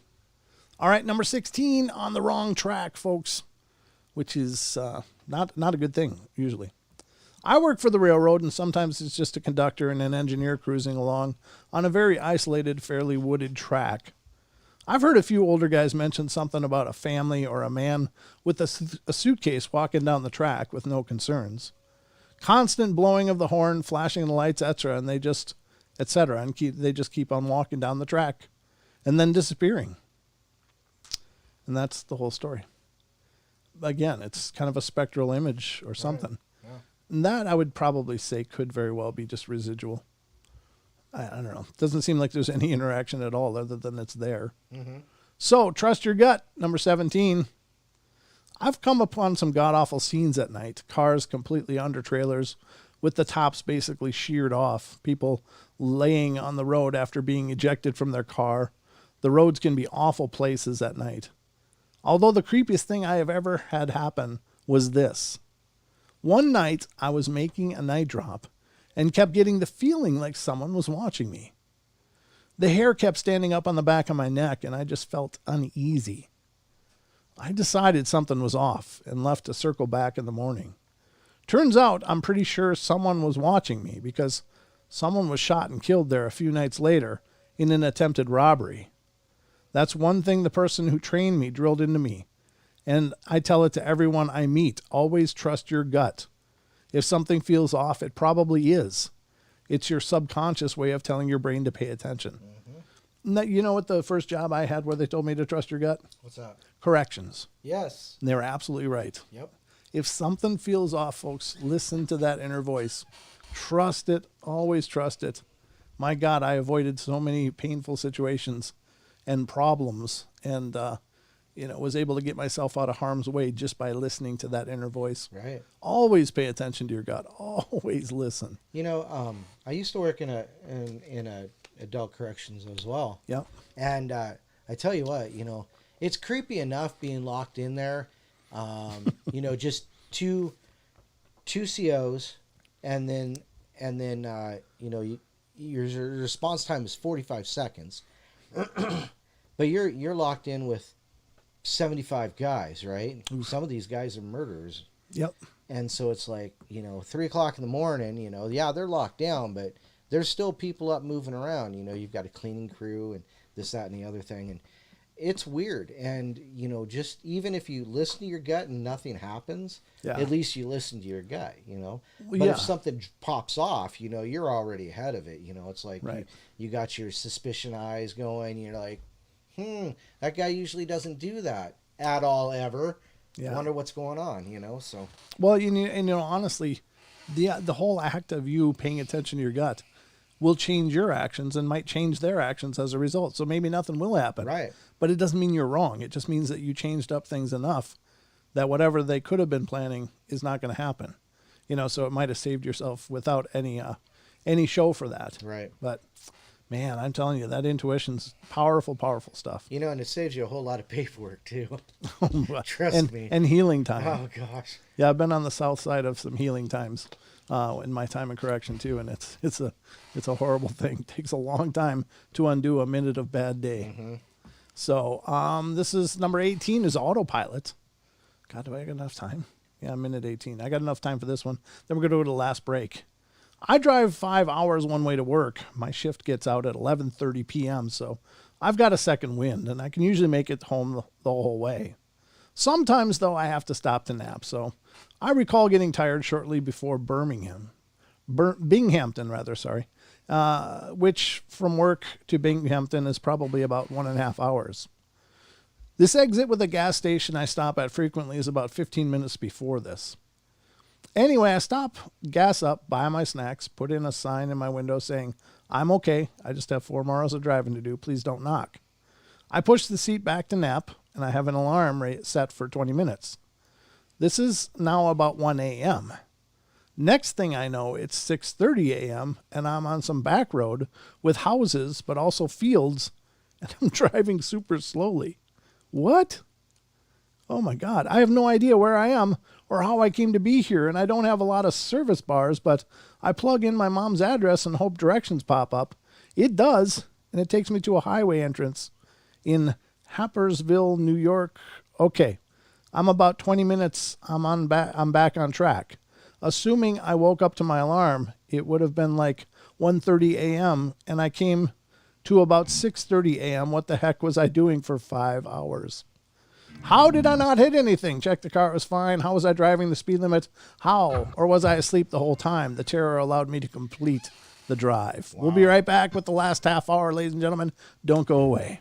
All right, number 16 on the wrong track, folks, which is not a good thing, usually. I work for the railroad, and sometimes it's just a conductor and an engineer cruising along on a very isolated, fairly wooded track. I've heard a few older guys mention something about a family or a man with a suitcase walking down the track with no concerns. Constant blowing of the horn, flashing the lights, etc., and they just keep on walking down the track and then disappearing. And that's the whole story. Again, it's kind of a spectral image or something. Yeah. And that I would probably say could very well be just residual. I don't know. Doesn't seem like there's any interaction at all other than it's there. Mm-hmm. So, trust your gut, number 17. I've come upon some god-awful scenes at night. Cars completely under trailers with the tops basically sheared off. People laying on the road after being ejected from their car. The roads can be awful places at night. Although the creepiest thing I have ever had happen was this. One night, I was making a night drop and kept getting the feeling like someone was watching me. The hair kept standing up on the back of my neck, and I just felt uneasy. I decided something was off and left to circle back in the morning. Turns out I'm pretty sure someone was watching me because someone was shot and killed there a few nights later in an attempted robbery. That's one thing the person who trained me drilled into me, and I tell it to everyone I meet. Always trust your gut. If something feels off, it probably is. It's your subconscious way of telling your brain to pay attention. Mm-hmm. You know what the first job I had where they told me to trust your gut? What's that? Corrections. Yes. And they were absolutely right. Yep. If something feels off, folks, listen to that inner voice. Trust it. Always trust it. My God, I avoided so many painful situations and problems and, was able to get myself out of harm's way just by listening to that inner voice. Right. Always pay attention to your gut. Always listen. I used to work in a adult corrections as well. Yep. And I tell you what, it's creepy enough being locked in there. Just two COs, and then your response time is 45 seconds, but you're locked in with 75 guys, right? Oof. Some of these guys are murderers. Yep. And so it's like 3:00 in the morning. They're locked down, but there's still people up moving around. You've got a cleaning crew and this, that, and the other thing, and it's weird. And just even if you listen to your gut and nothing happens, at least you listen to your gut. But if something pops off, you're already ahead of it. It's like right. you got your suspicion eyes going. You're like, that guy usually doesn't do that at all ever. I wonder what's going on. So well, honestly, the whole act of you paying attention to your gut will change your actions and might change their actions as a result. So maybe nothing will happen. Right. But it doesn't mean you're wrong. It just means that you changed up things enough that whatever they could have been planning is not going to happen. So it might have saved yourself without any show for that. Right. But man, I'm telling you, that intuition's powerful, powerful stuff. and it saves you a whole lot of paperwork too. Trust me. And healing time. Oh gosh. Yeah, I've been on the south side of some healing times in my time in correction too, and it's a horrible thing. It takes a long time to undo a minute of bad day. Mm-hmm. So this is number 18 is autopilot. God, do I got enough time? Yeah, minute 18. I got enough time for this one. Then we're going to go to the last break. I drive 5 hours one way to work. My shift gets out at 11:30 p.m., so I've got a second wind, and I can usually make it home the whole way. Sometimes, though, I have to stop to nap, so I recall getting tired shortly before Binghamton, which from work to Binghamton is probably about 1.5 hours. This exit with a gas station I stop at frequently is about 15 minutes before this. Anyway, I stop, gas up, buy my snacks, put in a sign in my window saying, "I'm okay. I just have 4 more hours of driving to do. Please don't knock." I push the seat back to nap, and I have an alarm set for 20 minutes. This is now about 1 a.m. Next thing I know, it's 6:30 a.m., and I'm on some back road with houses, but also fields, and I'm driving super slowly. What? Oh my God, I have no idea where I am or how I came to be here, and I don't have a lot of service bars, but I plug in my mom's address and hope directions pop up. It does, and it takes me to a highway entrance in Happersville, New York. Okay, I'm about 20 minutes. I'm back on track. Assuming I woke up to my alarm, it would have been like 1:30 a.m., and I came to about 6:30 a.m. What the heck was I doing for 5 hours? How did I not hit anything? Check the car, it was fine. How was I driving the speed limit? How? Or was I asleep the whole time? The terror allowed me to complete the drive. Wow. We'll be right back with the last half hour, ladies and gentlemen. Don't go away.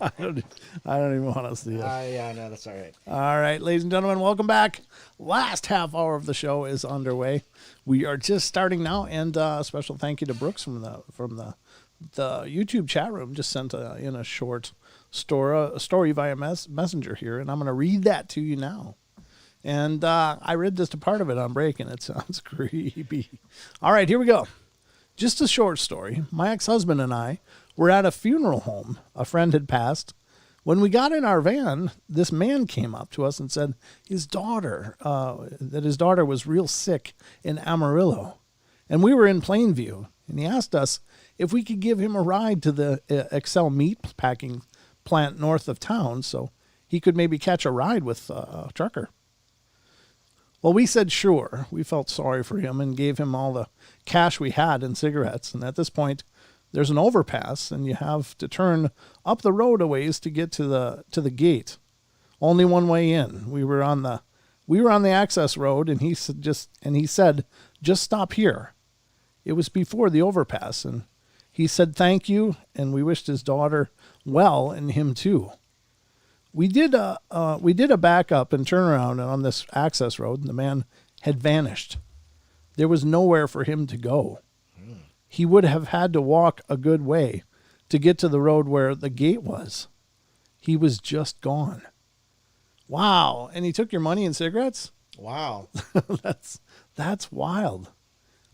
I don't even want to see it. Yeah, no, that's all right. All right, ladies and gentlemen, welcome back. Last half hour of the show is underway. We are just starting now, and special thank you to Brooks from the YouTube chat room. Just sent in a short story via messenger here, and I'm going to read that to you now. And I read just a part of it on break, and it sounds creepy. All right, here we go. Just a short story. My ex-husband and I were at a funeral home. A friend had passed. When we got in our van, this man came up to us and said that his daughter was real sick in Amarillo. And we were in Plainview. And he asked us if we could give him a ride to the Excel meat packing plant north of town so he could maybe catch a ride with a trucker. Well, we said sure. We felt sorry for him and gave him all the cash we had and cigarettes. And at this point, there's an overpass, and you have to turn up the road a ways to get to the gate. Only one way in. We were on the access road, and he said just stop here. It was before the overpass, and he said thank you, and we wished his daughter well and him too. We did a backup and turnaround on this access road, and the man had vanished. There was nowhere for him to go. He would have had to walk a good way to get to the road where the gate was. He was just gone. Wow. And he took your money and cigarettes? Wow. That's wild.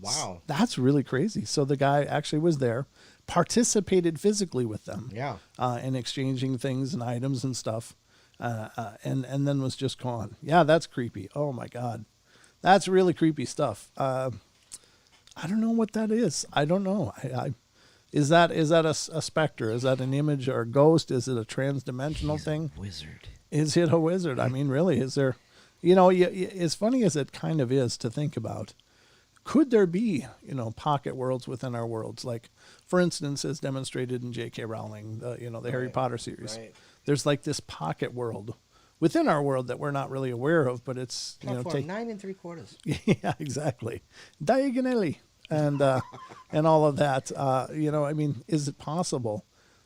Wow. That's really crazy. So the guy actually was there, participated physically with them. Yeah. In exchanging things and items and stuff. And then was just gone. Yeah, that's creepy. Oh my God. That's really creepy stuff. I don't know what that is. I don't know. Is that a specter? Is that an image or a ghost? Is it a transdimensional thing? Wizard. Is it a wizard? I mean, really, is there, as funny as it kind of is to think about, could there be, pocket worlds within our worlds? Like, for instance, as demonstrated in J.K. Rowling, the Harry Potter series. Right. There's like this pocket world within our world that we're not really aware of, but it's, 9 3/4. Yeah, exactly. Diagonally. And all of that, is it possible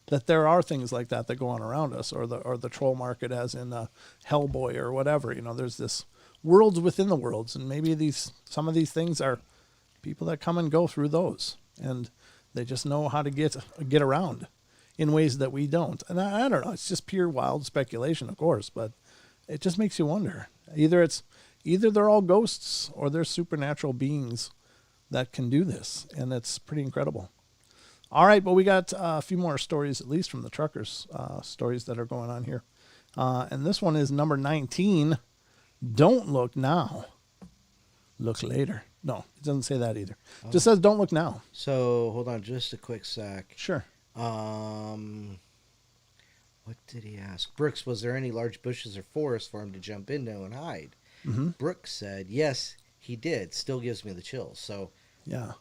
that there are things like that go on around us, or the troll market, as in Hellboy or whatever? There's this worlds within the worlds, and maybe some of these things are people that come and go through those, and they just know how to get around in ways that we don't. And I don't know. It's just pure wild speculation, of course, but it just makes you wonder. Either they're all ghosts or they're supernatural beings that can do this, and it's pretty incredible. All right, but we got a few more stories, at least from the truckers, stories that are going on here. And this one is number 19. Don't look now. Look later. No, it doesn't say that either. It just says don't look now. So, hold on just a quick sec. Sure. What did he ask? Brooks, was there any large bushes or forests for him to jump into and hide? Mm-hmm. Brooks said, yes, he did. Still gives me the chills. So, yeah.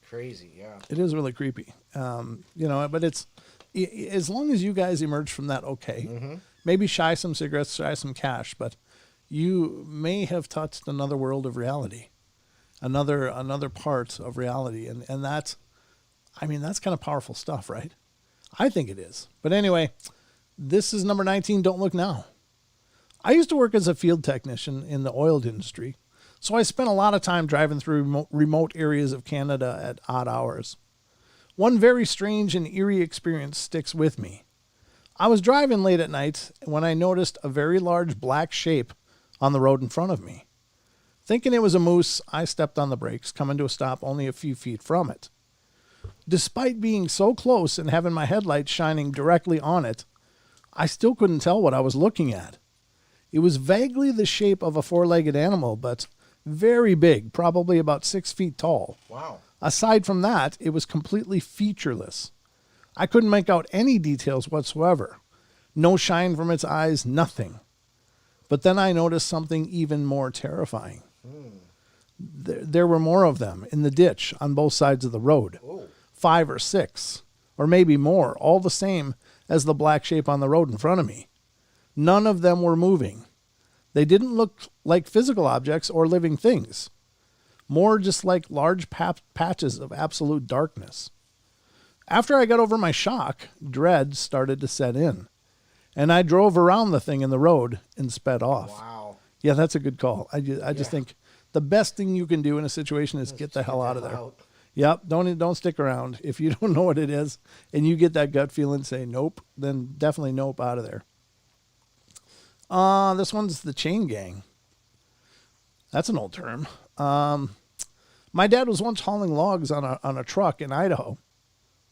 Crazy, yeah. It is really creepy. But it's, as long as you guys emerge from that okay, mm-hmm. Maybe shy some cigarettes, shy some cash, but you may have touched another world of reality, another part of reality. And that's kind of powerful stuff, right? I think it is. But anyway, this is number 19, Don't Look Now. I used to work as a field technician in the oil industry, so I spent a lot of time driving through remote areas of Canada at odd hours. One very strange and eerie experience sticks with me. I was driving late at night when I noticed a very large black shape on the road in front of me. Thinking it was a moose, I stepped on the brakes, coming to a stop only a few feet from it. Despite being so close and having my headlights shining directly on it, I still couldn't tell what I was looking at. It was vaguely the shape of a four-legged animal, but very big, probably about 6 feet tall. Wow. Aside from that, it was completely featureless. I couldn't make out any details whatsoever. No shine from its eyes, nothing. But then I noticed something even more terrifying. There were more of them in the ditch on both sides of the road. Oh. 5 or 6, or maybe more, all the same as the black shape on the road in front of me. None of them were moving. They didn't look like physical objects or living things. More just like large patches of absolute darkness. After I got over my shock, dread started to set in, and I drove around the thing in the road and sped off. Wow. Yeah, that's a good call. I just think the best thing you can do in a situation is get the hell out of there. Yep, don't stick around. If you don't know what it is and you get that gut feeling, say nope, then definitely nope, out of there. This one's the chain gang. That's an old term. My dad was once hauling logs on a truck in Idaho.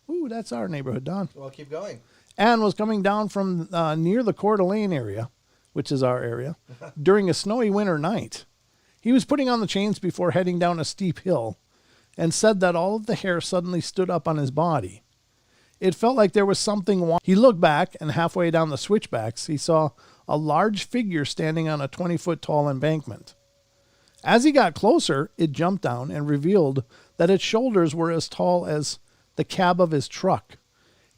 Ooh, that's our neighborhood, Don. Well, keep going. And was coming down from near the Coeur d'Alene area, which is our area, during a snowy winter night. He was putting on the chains before heading down a steep hill and said that all of the hair suddenly stood up on his body. It felt like there was something. He looked back, and halfway down the switchbacks, he saw a large figure standing on a 20-foot tall embankment. As he got closer, it jumped down and revealed that its shoulders were as tall as the cab of his truck.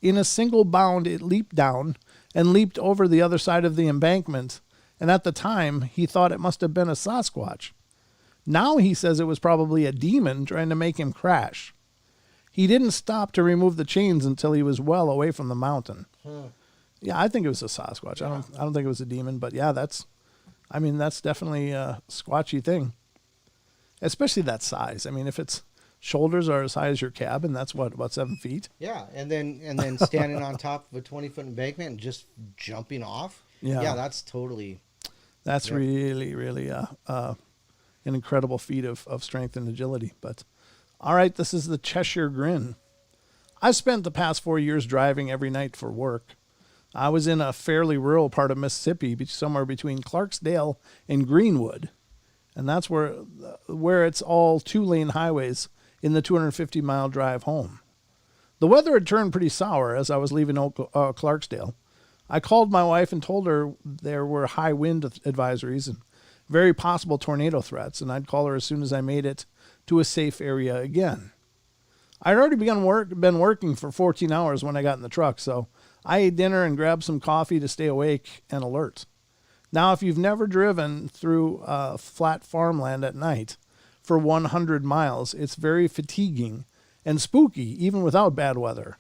In a single bound, it leaped down and leaped over the other side of the embankment, and at the time, he thought it must have been a Sasquatch. Now he says it was probably a demon trying to make him crash. He didn't stop to remove the chains until he was well away from the mountain. Yeah, I think it was a Sasquatch. Yeah. I don't think it was a demon, but yeah, that's definitely a squatchy thing. Especially that size. I mean, if its shoulders are as high as your cabin, that's about 7 feet. Yeah, and then standing on top of a 20-foot embankment and just jumping off. Yeah. That's totally. That's really an incredible feat of strength and agility. But all right, this is the Cheshire Grin. I've spent the past 4 years driving every night for work. I was in a fairly rural part of Mississippi, somewhere between Clarksdale and Greenwood. And that's where it's all 2-lane highways in the 250-mile drive home. The weather had turned pretty sour as I was leaving Clarksdale. I called my wife and told her there were high wind advisories and very possible tornado threats, and I'd call her as soon as I made it to a safe area again. I'd already been working for 14 hours when I got in the truck, so I ate dinner and grabbed some coffee to stay awake and alert. Now, if you've never driven through flat farmland at night for 100 miles, it's very fatiguing and spooky, even without bad weather.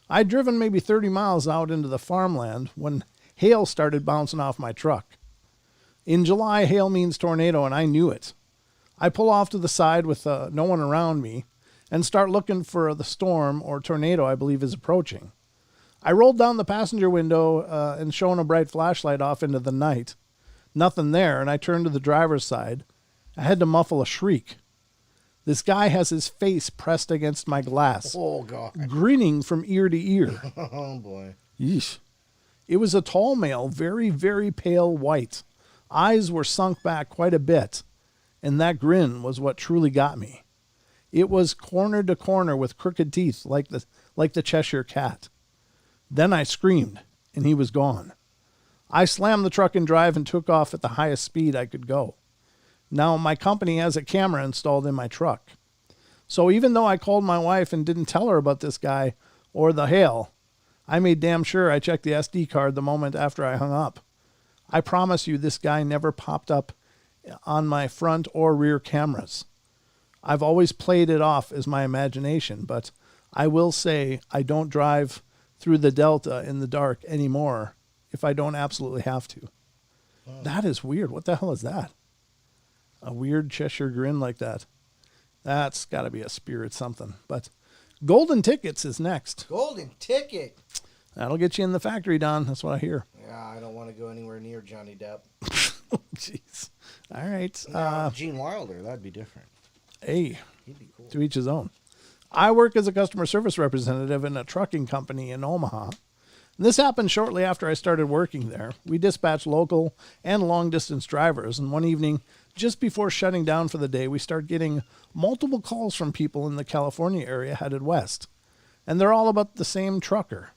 I'd driven maybe 30 miles out into the farmland when hail started bouncing off my truck. In July, hail means tornado, and I knew it. I pull off to the side with no one around me and start looking for the storm or tornado I believe is approaching. I rolled down the passenger window and shone a bright flashlight off into the night. Nothing there, and I turned to the driver's side. I had to muffle a shriek. This guy has his face pressed against my glass, Oh, God. grinning from ear to ear. Oh, boy. Yeesh. It was a tall male, very, very pale white. Eyes were sunk back quite a bit, and that grin was what truly got me. It was corner to corner with crooked teeth like the Cheshire cat. Then I screamed, and he was gone. I slammed the truck in drive and took off at the highest speed I could go. Now, my company has a camera installed in my truck. So even though I called my wife and didn't tell her about this guy or the hail, I made damn sure I checked the SD card the moment after I hung up. I promise you this guy never popped up on my front or rear cameras. I've always played it off as my imagination, but I will say I don't drive through the Delta in the dark anymore if I don't absolutely have to. That is weird. What the hell is that? A weird Cheshire grin like that. That's got to be a spirit something. But Golden Tickets is next. Golden ticket. That'll get you in the factory, Don. That's what I hear. Yeah, I don't want to go anywhere near Johnny Depp. Jeez. All right. Now, Gene Wilder, that'd be different. Hey, He'd be cool. to each his own. I work as a customer service representative in a trucking company in Omaha. This happened shortly after I started working there. We dispatch local and long-distance drivers, and one evening, just before shutting down for the day, we start getting multiple calls from people in the California area headed west, and they're all about the same trucker.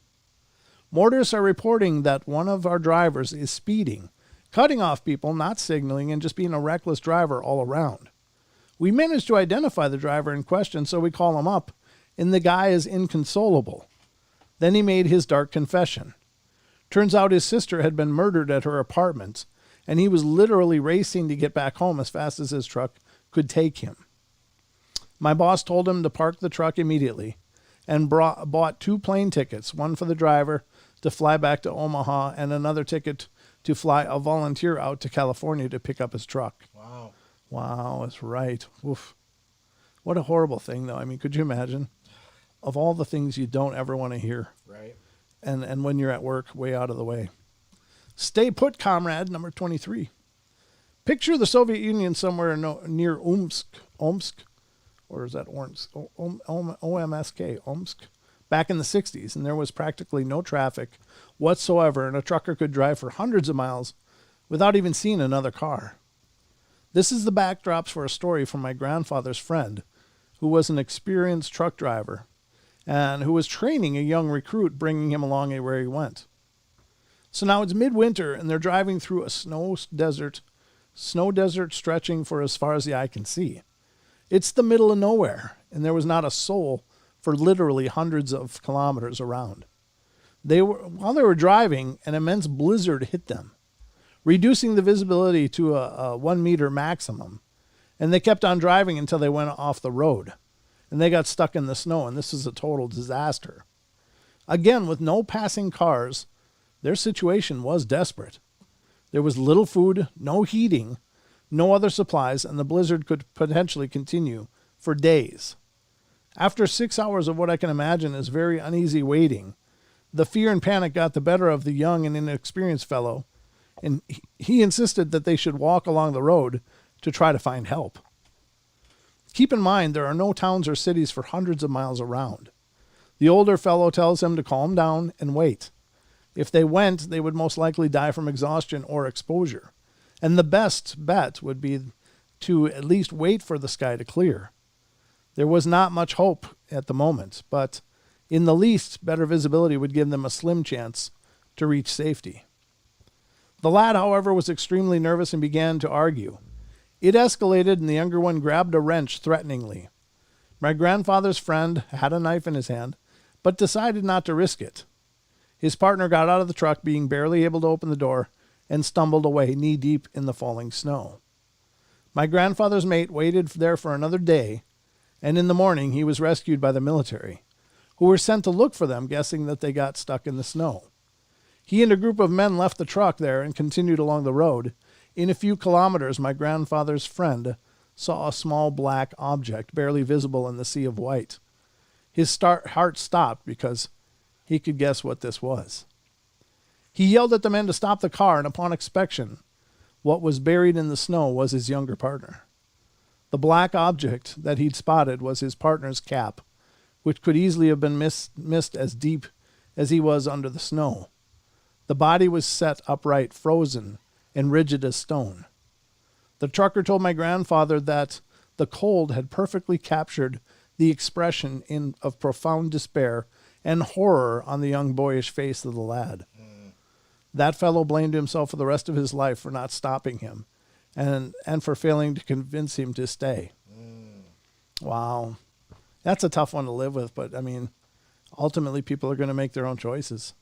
Motorists are reporting that one of our drivers is speeding, cutting off people, not signaling, and just being a reckless driver all around. We managed to identify the driver in question, so we call him up, and the guy is inconsolable. Then he made his dark confession. Turns out his sister had been murdered at her apartment, and he was literally racing to get back home as fast as his truck could take him. My boss told him to park the truck immediately and bought 2 plane tickets, one for the driver to fly back to Omaha and another ticket to fly a volunteer out to California to pick up his truck. Wow. Wow, that's right. Oof. What a horrible thing, though. I mean, could you imagine? Of all the things you don't ever want to hear. Right. And when you're at work, way out of the way. Stay put, comrade, number 23. Picture the Soviet Union somewhere near Omsk, or is that Omsk? OMSK, Omsk, back in the 60s, and there was practically no traffic whatsoever, and a trucker could drive for hundreds of miles without even seeing another car. This is the backdrops for a story from my grandfather's friend, who was an experienced truck driver, and who was training a young recruit, bringing him along where he went. So now it's midwinter, and they're driving through a snow desert stretching for as far as the eye can see. It's the middle of nowhere, and there was not a soul for literally hundreds of kilometers around. While they were driving, an immense blizzard hit them, reducing the visibility to a 1 meter maximum. And they kept on driving until they went off the road, and they got stuck in the snow, and this is a total disaster. Again, with no passing cars, their situation was desperate. There was little food, no heating, no other supplies, and the blizzard could potentially continue for days. After 6 hours of what I can imagine is very uneasy waiting, the fear and panic got the better of the young and inexperienced fellow, and he insisted that they should walk along the road to try to find help. Keep in mind, there are no towns or cities for hundreds of miles around. The older fellow tells them to calm down and wait. If they went, they would most likely die from exhaustion or exposure, and the best bet would be to at least wait for the sky to clear. There was not much hope at the moment, but in the least, better visibility would give them a slim chance to reach safety. The lad, however, was extremely nervous and began to argue. It escalated, and the younger one grabbed a wrench threateningly. My grandfather's friend had a knife in his hand, but decided not to risk it. His partner got out of the truck, being barely able to open the door, and stumbled away knee-deep in the falling snow. My grandfather's mate waited there for another day, and in the morning he was rescued by the military, who were sent to look for them, guessing that they got stuck in the snow. He and a group of men left the truck there and continued along the road. In a few kilometers, my grandfather's friend saw a small black object barely visible in the sea of white. His heart stopped because he could guess what this was. He yelled at the men to stop the car, and upon inspection, what was buried in the snow was his younger partner. The black object that he'd spotted was his partner's cap, which could easily have been missed as deep as he was under the snow. The body was set upright, frozen, and rigid as stone. The trucker told my grandfather that the cold had perfectly captured the expression of profound despair and horror on the young boyish face of the lad. That fellow blamed himself for the rest of his life for not stopping him and for failing to convince him to stay. Wow. That's a tough one to live with, but I mean, ultimately people are going to make their own choices.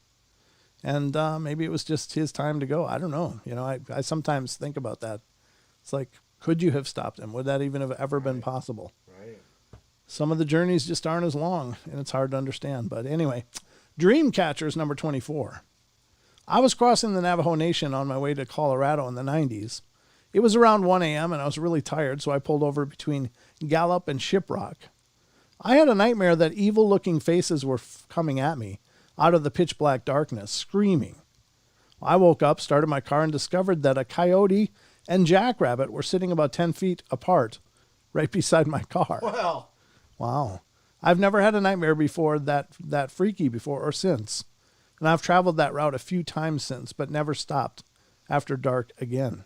And maybe it was just his time to go. I don't know. You know, I sometimes think about that. It's like, could you have stopped him? Would that even have ever been possible? Right. Some of the journeys just aren't as long, and it's hard to understand. But anyway, Dream Catchers number 24. I was crossing the Navajo Nation on my way to Colorado in the 90s. It was around 1 a.m., and I was really tired, so I pulled over between Gallup and Shiprock. I had a nightmare that evil-looking faces were coming at me out of the pitch-black darkness, screaming. I woke up, started my car, and discovered that a coyote and jackrabbit were sitting about 10 feet apart right beside my car. Well. Wow. I've never had a nightmare before that freaky before or since. And I've traveled that route a few times since, but never stopped after dark again.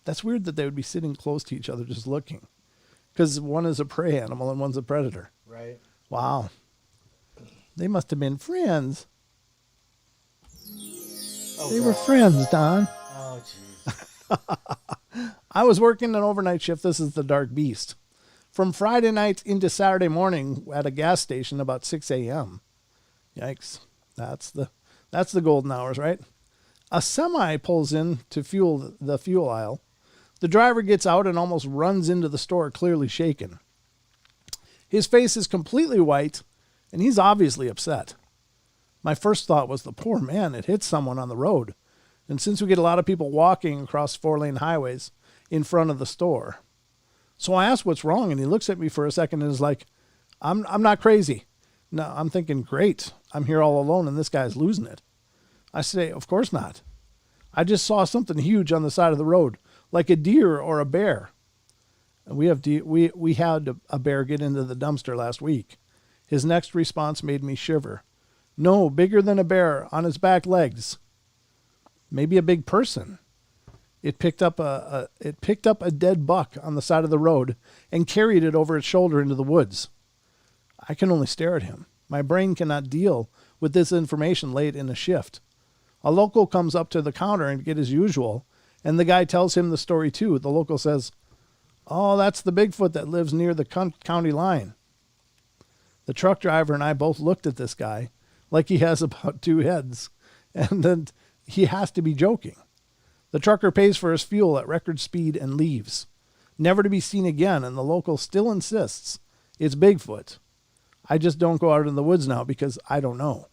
That's weird that they would be sitting close to each other just looking. Because one is a prey animal and one's a predator. Right. Wow. They must have been friends. They were friends, Don. Oh, jeez. I was working an overnight shift. This is the Dark Beast. From Friday night into Saturday morning at a gas station about 6 a.m. Yikes. That's the golden hours, right? A semi pulls in to fuel the fuel aisle. The driver gets out and almost runs into the store, clearly shaken. His face is completely white, and he's obviously upset. My first thought was the poor man had hit someone on the road, and since we get a lot of people walking across 4-lane highways in front of the store. So I asked what's wrong, and he looks at me for a second and is like, I'm not crazy. No, I'm thinking, great, I'm here all alone and this guy's losing it. I say, of course not. I just saw something huge on the side of the road, like a deer or a bear. And we had a bear get into the dumpster last week. His next response made me shiver. No, bigger than a bear, on his back legs. Maybe a big person. It picked up a dead buck on the side of the road and carried it over its shoulder into the woods. I can only stare at him. My brain cannot deal with this information late in a shift. A local comes up to the counter and get as usual, and the guy tells him the story too. The local says, "Oh, that's the Bigfoot that lives near the county line." The truck driver and I both looked at this guy like he has about 2 heads, and then he has to be joking. The trucker pays for his fuel at record speed and leaves, never to be seen again, and the local still insists it's Bigfoot. I just don't go out in the woods now because I don't know.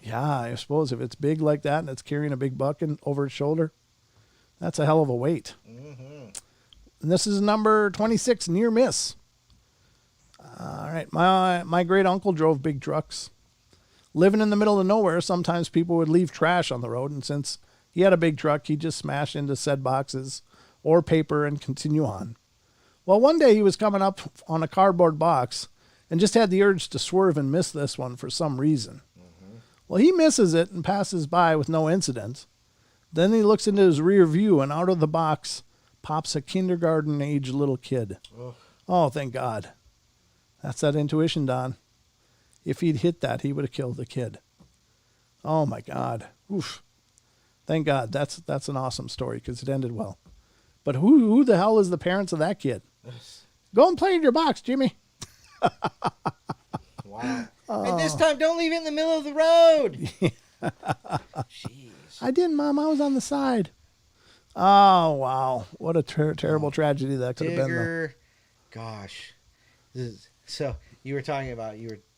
Yeah, I suppose if it's big like that and it's carrying a big buck over its shoulder, that's a hell of a weight. Mm-hmm. And this is number 26, near miss. All right, my great uncle drove big trucks. Living in the middle of nowhere, sometimes people would leave trash on the road, and since he had a big truck, he'd just smash into said boxes or paper and continue on. Well, one day he was coming up on a cardboard box and just had the urge to swerve and miss this one for some reason. Mm-hmm. Well, he misses it and passes by with no incident. Then he looks into his rear view, and out of the box pops a kindergarten-age little kid. Ugh. Oh, thank God. That's that intuition, Don. If he'd hit that, he would have killed the kid. Oh, my God. Oof. Thank God. That's an awesome story because it ended well. But who the hell is the parents of that kid? Go and play in your box, Jimmy. Wow. And this time, don't leave it in the middle of the road. Jeez. I didn't, Mom. I was on the side. Oh, wow. What a terrible tragedy that could have been. Though. Gosh. So you were talking about,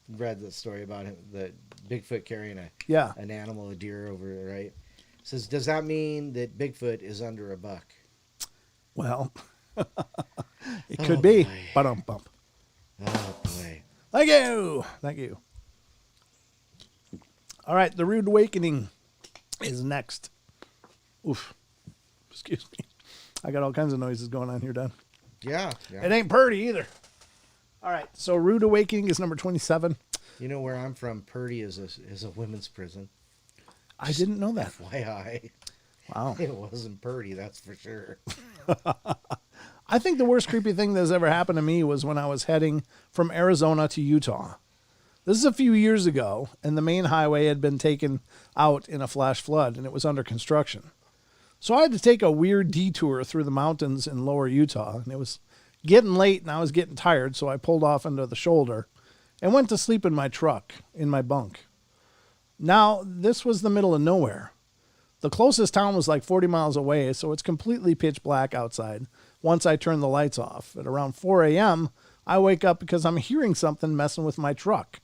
read the story about him, the Bigfoot carrying an animal, a deer over, right? Says, does that mean that Bigfoot is under a buck? Well, it could be. Ba-dum-bump. Oh, boy. Thank you. All right, the Rude Awakening is next. Oof. Excuse me. I got all kinds of noises going on here, Don. Yeah. It ain't purdy either. All right, so Rude Awakening is number 27. You know where I'm from, Purdy is a women's prison. I didn't know that. FYI. Wow. It wasn't Purdy, that's for sure. I think the worst creepy thing that's ever happened to me was when I was heading from Arizona to Utah. This is a few years ago, and the main highway had been taken out in a flash flood, and it was under construction. So I had to take a weird detour through the mountains in lower Utah, and it was getting late, and I was getting tired, so I pulled off into the shoulder and went to sleep in my truck, in my bunk. Now, this was the middle of nowhere. The closest town was like 40 miles away, so it's completely pitch black outside once I turn the lights off. At around 4 a.m., I wake up because I'm hearing something messing with my truck,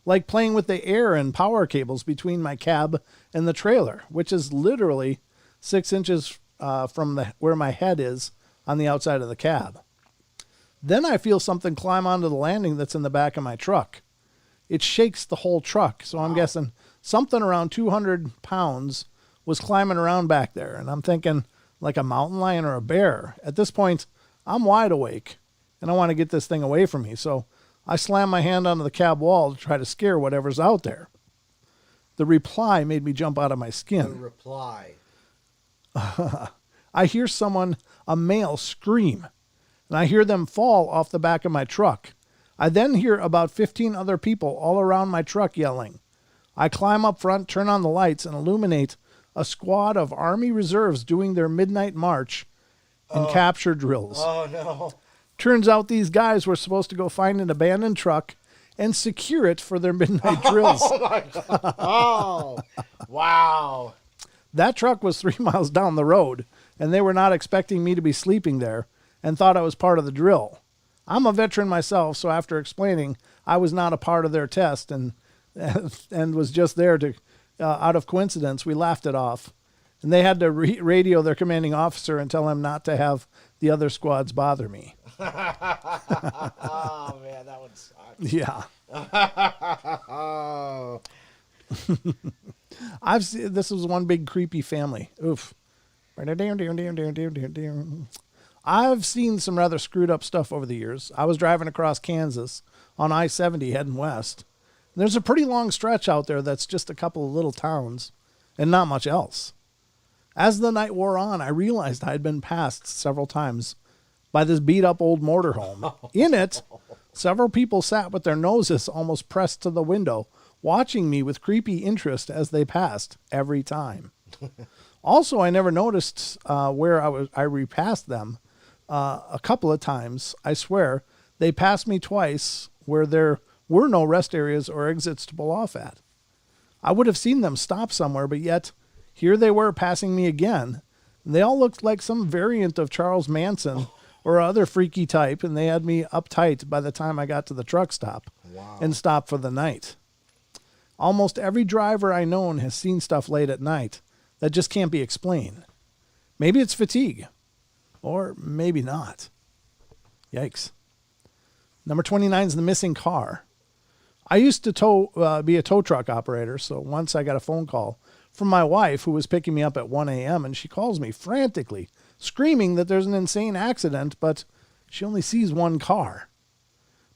like playing with the air and power cables between my cab and the trailer, which is literally 6 inches from where my head is on the outside of the cab. Then I feel something climb onto the landing that's in the back of my truck. It shakes the whole truck, so I'm guessing something around 200 pounds was climbing around back there, and I'm thinking like a mountain lion or a bear. At this point, I'm wide awake, and I want to get this thing away from me, so I slam my hand onto the cab wall to try to scare whatever's out there. The reply made me jump out of my skin. The reply. I hear a male, scream, and I hear them fall off the back of my truck. I then hear about 15 other people all around my truck yelling. I climb up front, turn on the lights, and illuminate a squad of Army reserves doing their midnight march and capture drills. Oh, no. Turns out these guys were supposed to go find an abandoned truck and secure it for their midnight drills. Oh, my God. Oh, wow. That truck was 3 miles down the road, and they were not expecting me to be sleeping there and thought I was part of the drill. I'm a veteran myself, so after explaining, I was not a part of their test and was just there to, out of coincidence, we laughed it off. And they had to radio their commanding officer and tell him not to have the other squads bother me. Oh man, that one sucks. Yeah. Oh. This was one big creepy family. Oof. I've seen some rather screwed up stuff over the years. I was driving across Kansas on I-70 heading west. There's a pretty long stretch out there that's just a couple of little towns and not much else. As the night wore on, I realized I had been passed several times by this beat-up old motorhome. In it, several people sat with their noses almost pressed to the window, watching me with creepy interest as they passed every time. Also, I never noticed where I repassed them a couple of times. I swear, they passed me twice where there were no rest areas or exits to pull off at. I would have seen them stop somewhere, but yet here they were passing me again. They all looked like some variant of Charles Manson or other freaky type, and they had me uptight by the time I got to the truck stop and stopped for the night. Almost every driver I known has seen stuff late at night that just can't be explained. Maybe it's fatigue, or maybe not. Yikes. Number 29 is the missing car. I used to be a tow truck operator, so once I got a phone call from my wife who was picking me up at 1 a.m., and she calls me frantically, screaming that there's an insane accident, but she only sees one car.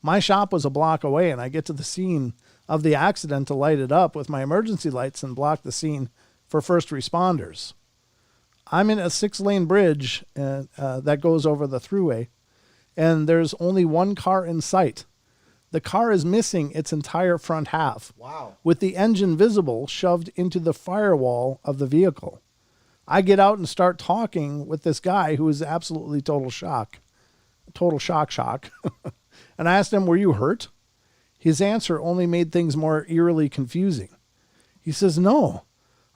My shop was a block away, and I get to the scene of the accident to light it up with my emergency lights and block the scene for first responders. I'm in a 6-lane bridge that goes over the thruway, and there's only one car in sight. The car is missing its entire front half. Wow. With the engine visible shoved into the firewall of the vehicle. I get out and start talking with this guy who is absolutely total shock. And I asked him, "Were you hurt?" His answer only made things more eerily confusing. He says, "No,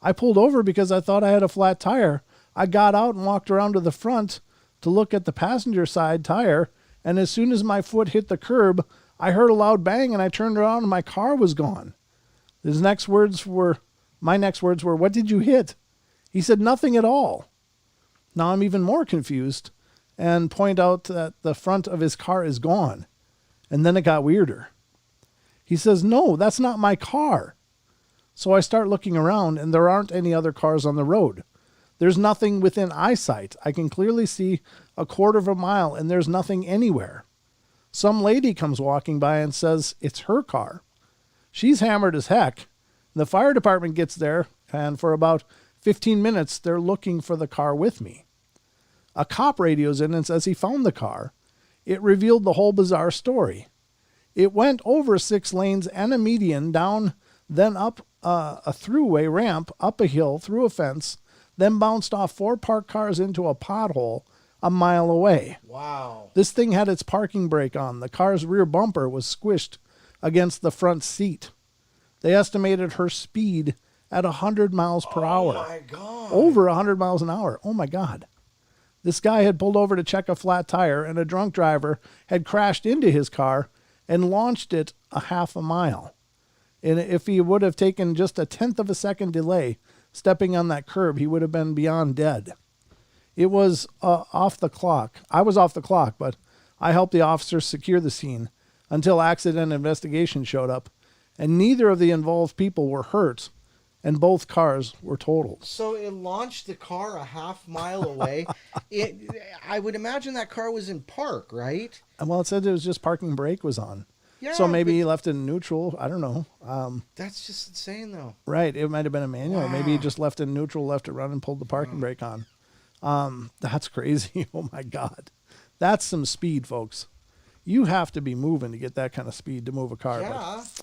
I pulled over because I thought I had a flat tire. I got out and walked around to the front to look at the passenger side tire, and as soon as my foot hit the curb, I heard a loud bang and I turned around and my car was gone." My next words were, "What did you hit?" He said, "Nothing at all." Now I'm even more confused and point out that the front of his car is gone. And then it got weirder. He says, "No, that's not my car." So I start looking around and there aren't any other cars on the road. There's nothing within eyesight. I can clearly see a quarter of a mile and there's nothing anywhere. Some lady comes walking by and says it's her car. She's hammered as heck. The fire department gets there, and for about 15 minutes, they're looking for the car with me. A cop radios in and says he found the car. It revealed the whole bizarre story. It went over 6 lanes and a median, down, then up a throughway ramp, up a hill, through a fence, then bounced off 4 parked cars into a pothole a mile away. Wow. This thing had its parking brake on. The car's rear bumper was squished against the front seat. They estimated her speed at 100 miles per hour. Oh, my God. Over 100 miles an hour. Oh, my God. This guy had pulled over to check a flat tire, and a drunk driver had crashed into his car and launched it a half a mile. And if he would have taken just a 1/10 of a second delay stepping on that curb, he would have been beyond dead. It was off the clock. I was off the clock, but I helped the officers secure the scene until accident investigation showed up, and neither of the involved people were hurt, and both cars were totaled. So it launched the car a half mile away. I would imagine that car was in park, right? Well, it said it was just parking brake was on. Yeah, so maybe he left it in neutral. I don't know. That's just insane, though. Right. It might have been a manual. Wow. Maybe he just left it in neutral, left it run, and pulled the parking brake on. That's crazy. Oh, my God. That's some speed, folks. You have to be moving to get that kind of speed to move a car. Yeah. But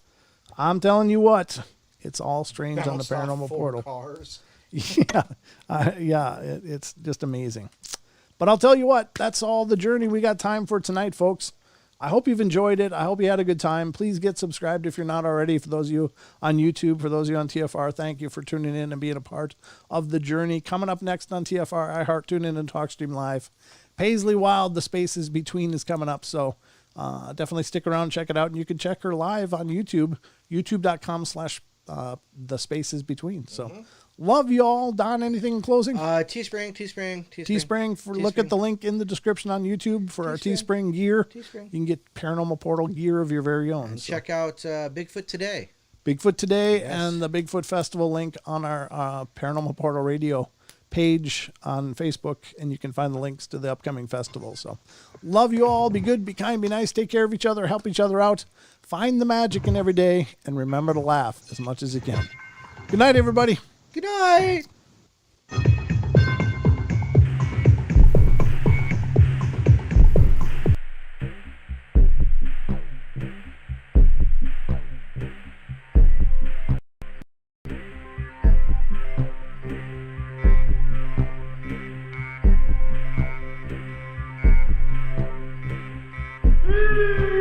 I'm telling you what, it's all strange on the Bounced off Paranormal 4 Portal. Cars. It's just amazing. But I'll tell you what, that's all the journey we got time for tonight, folks. I hope you've enjoyed it. I hope you had a good time. Please get subscribed if you're not already. For those of you on YouTube, for those of you on TFR, thank you for tuning in and being a part of the journey. Coming up next on TFR, iHeart, tune in and TalkStream Live. Paisley Wild, The Spaces Between is coming up. So definitely stick around and check it out. And you can check her live on YouTube, youtube.com/the spaces between. So love you all. Don, anything in closing? Teespring. Look at the link in the description on YouTube for our Teespring gear. You can get Paranormal Portal gear of your very own. And check out Bigfoot Today. Bigfoot Today and the Bigfoot Festival link on our Paranormal Portal Radio page on Facebook, and you can find the links to the upcoming festival. So love you all. Be good, be kind, be nice, take care of each other, help each other out, find the magic in every day, and remember to laugh as much as you can. Good night, everybody. Good night. Woo!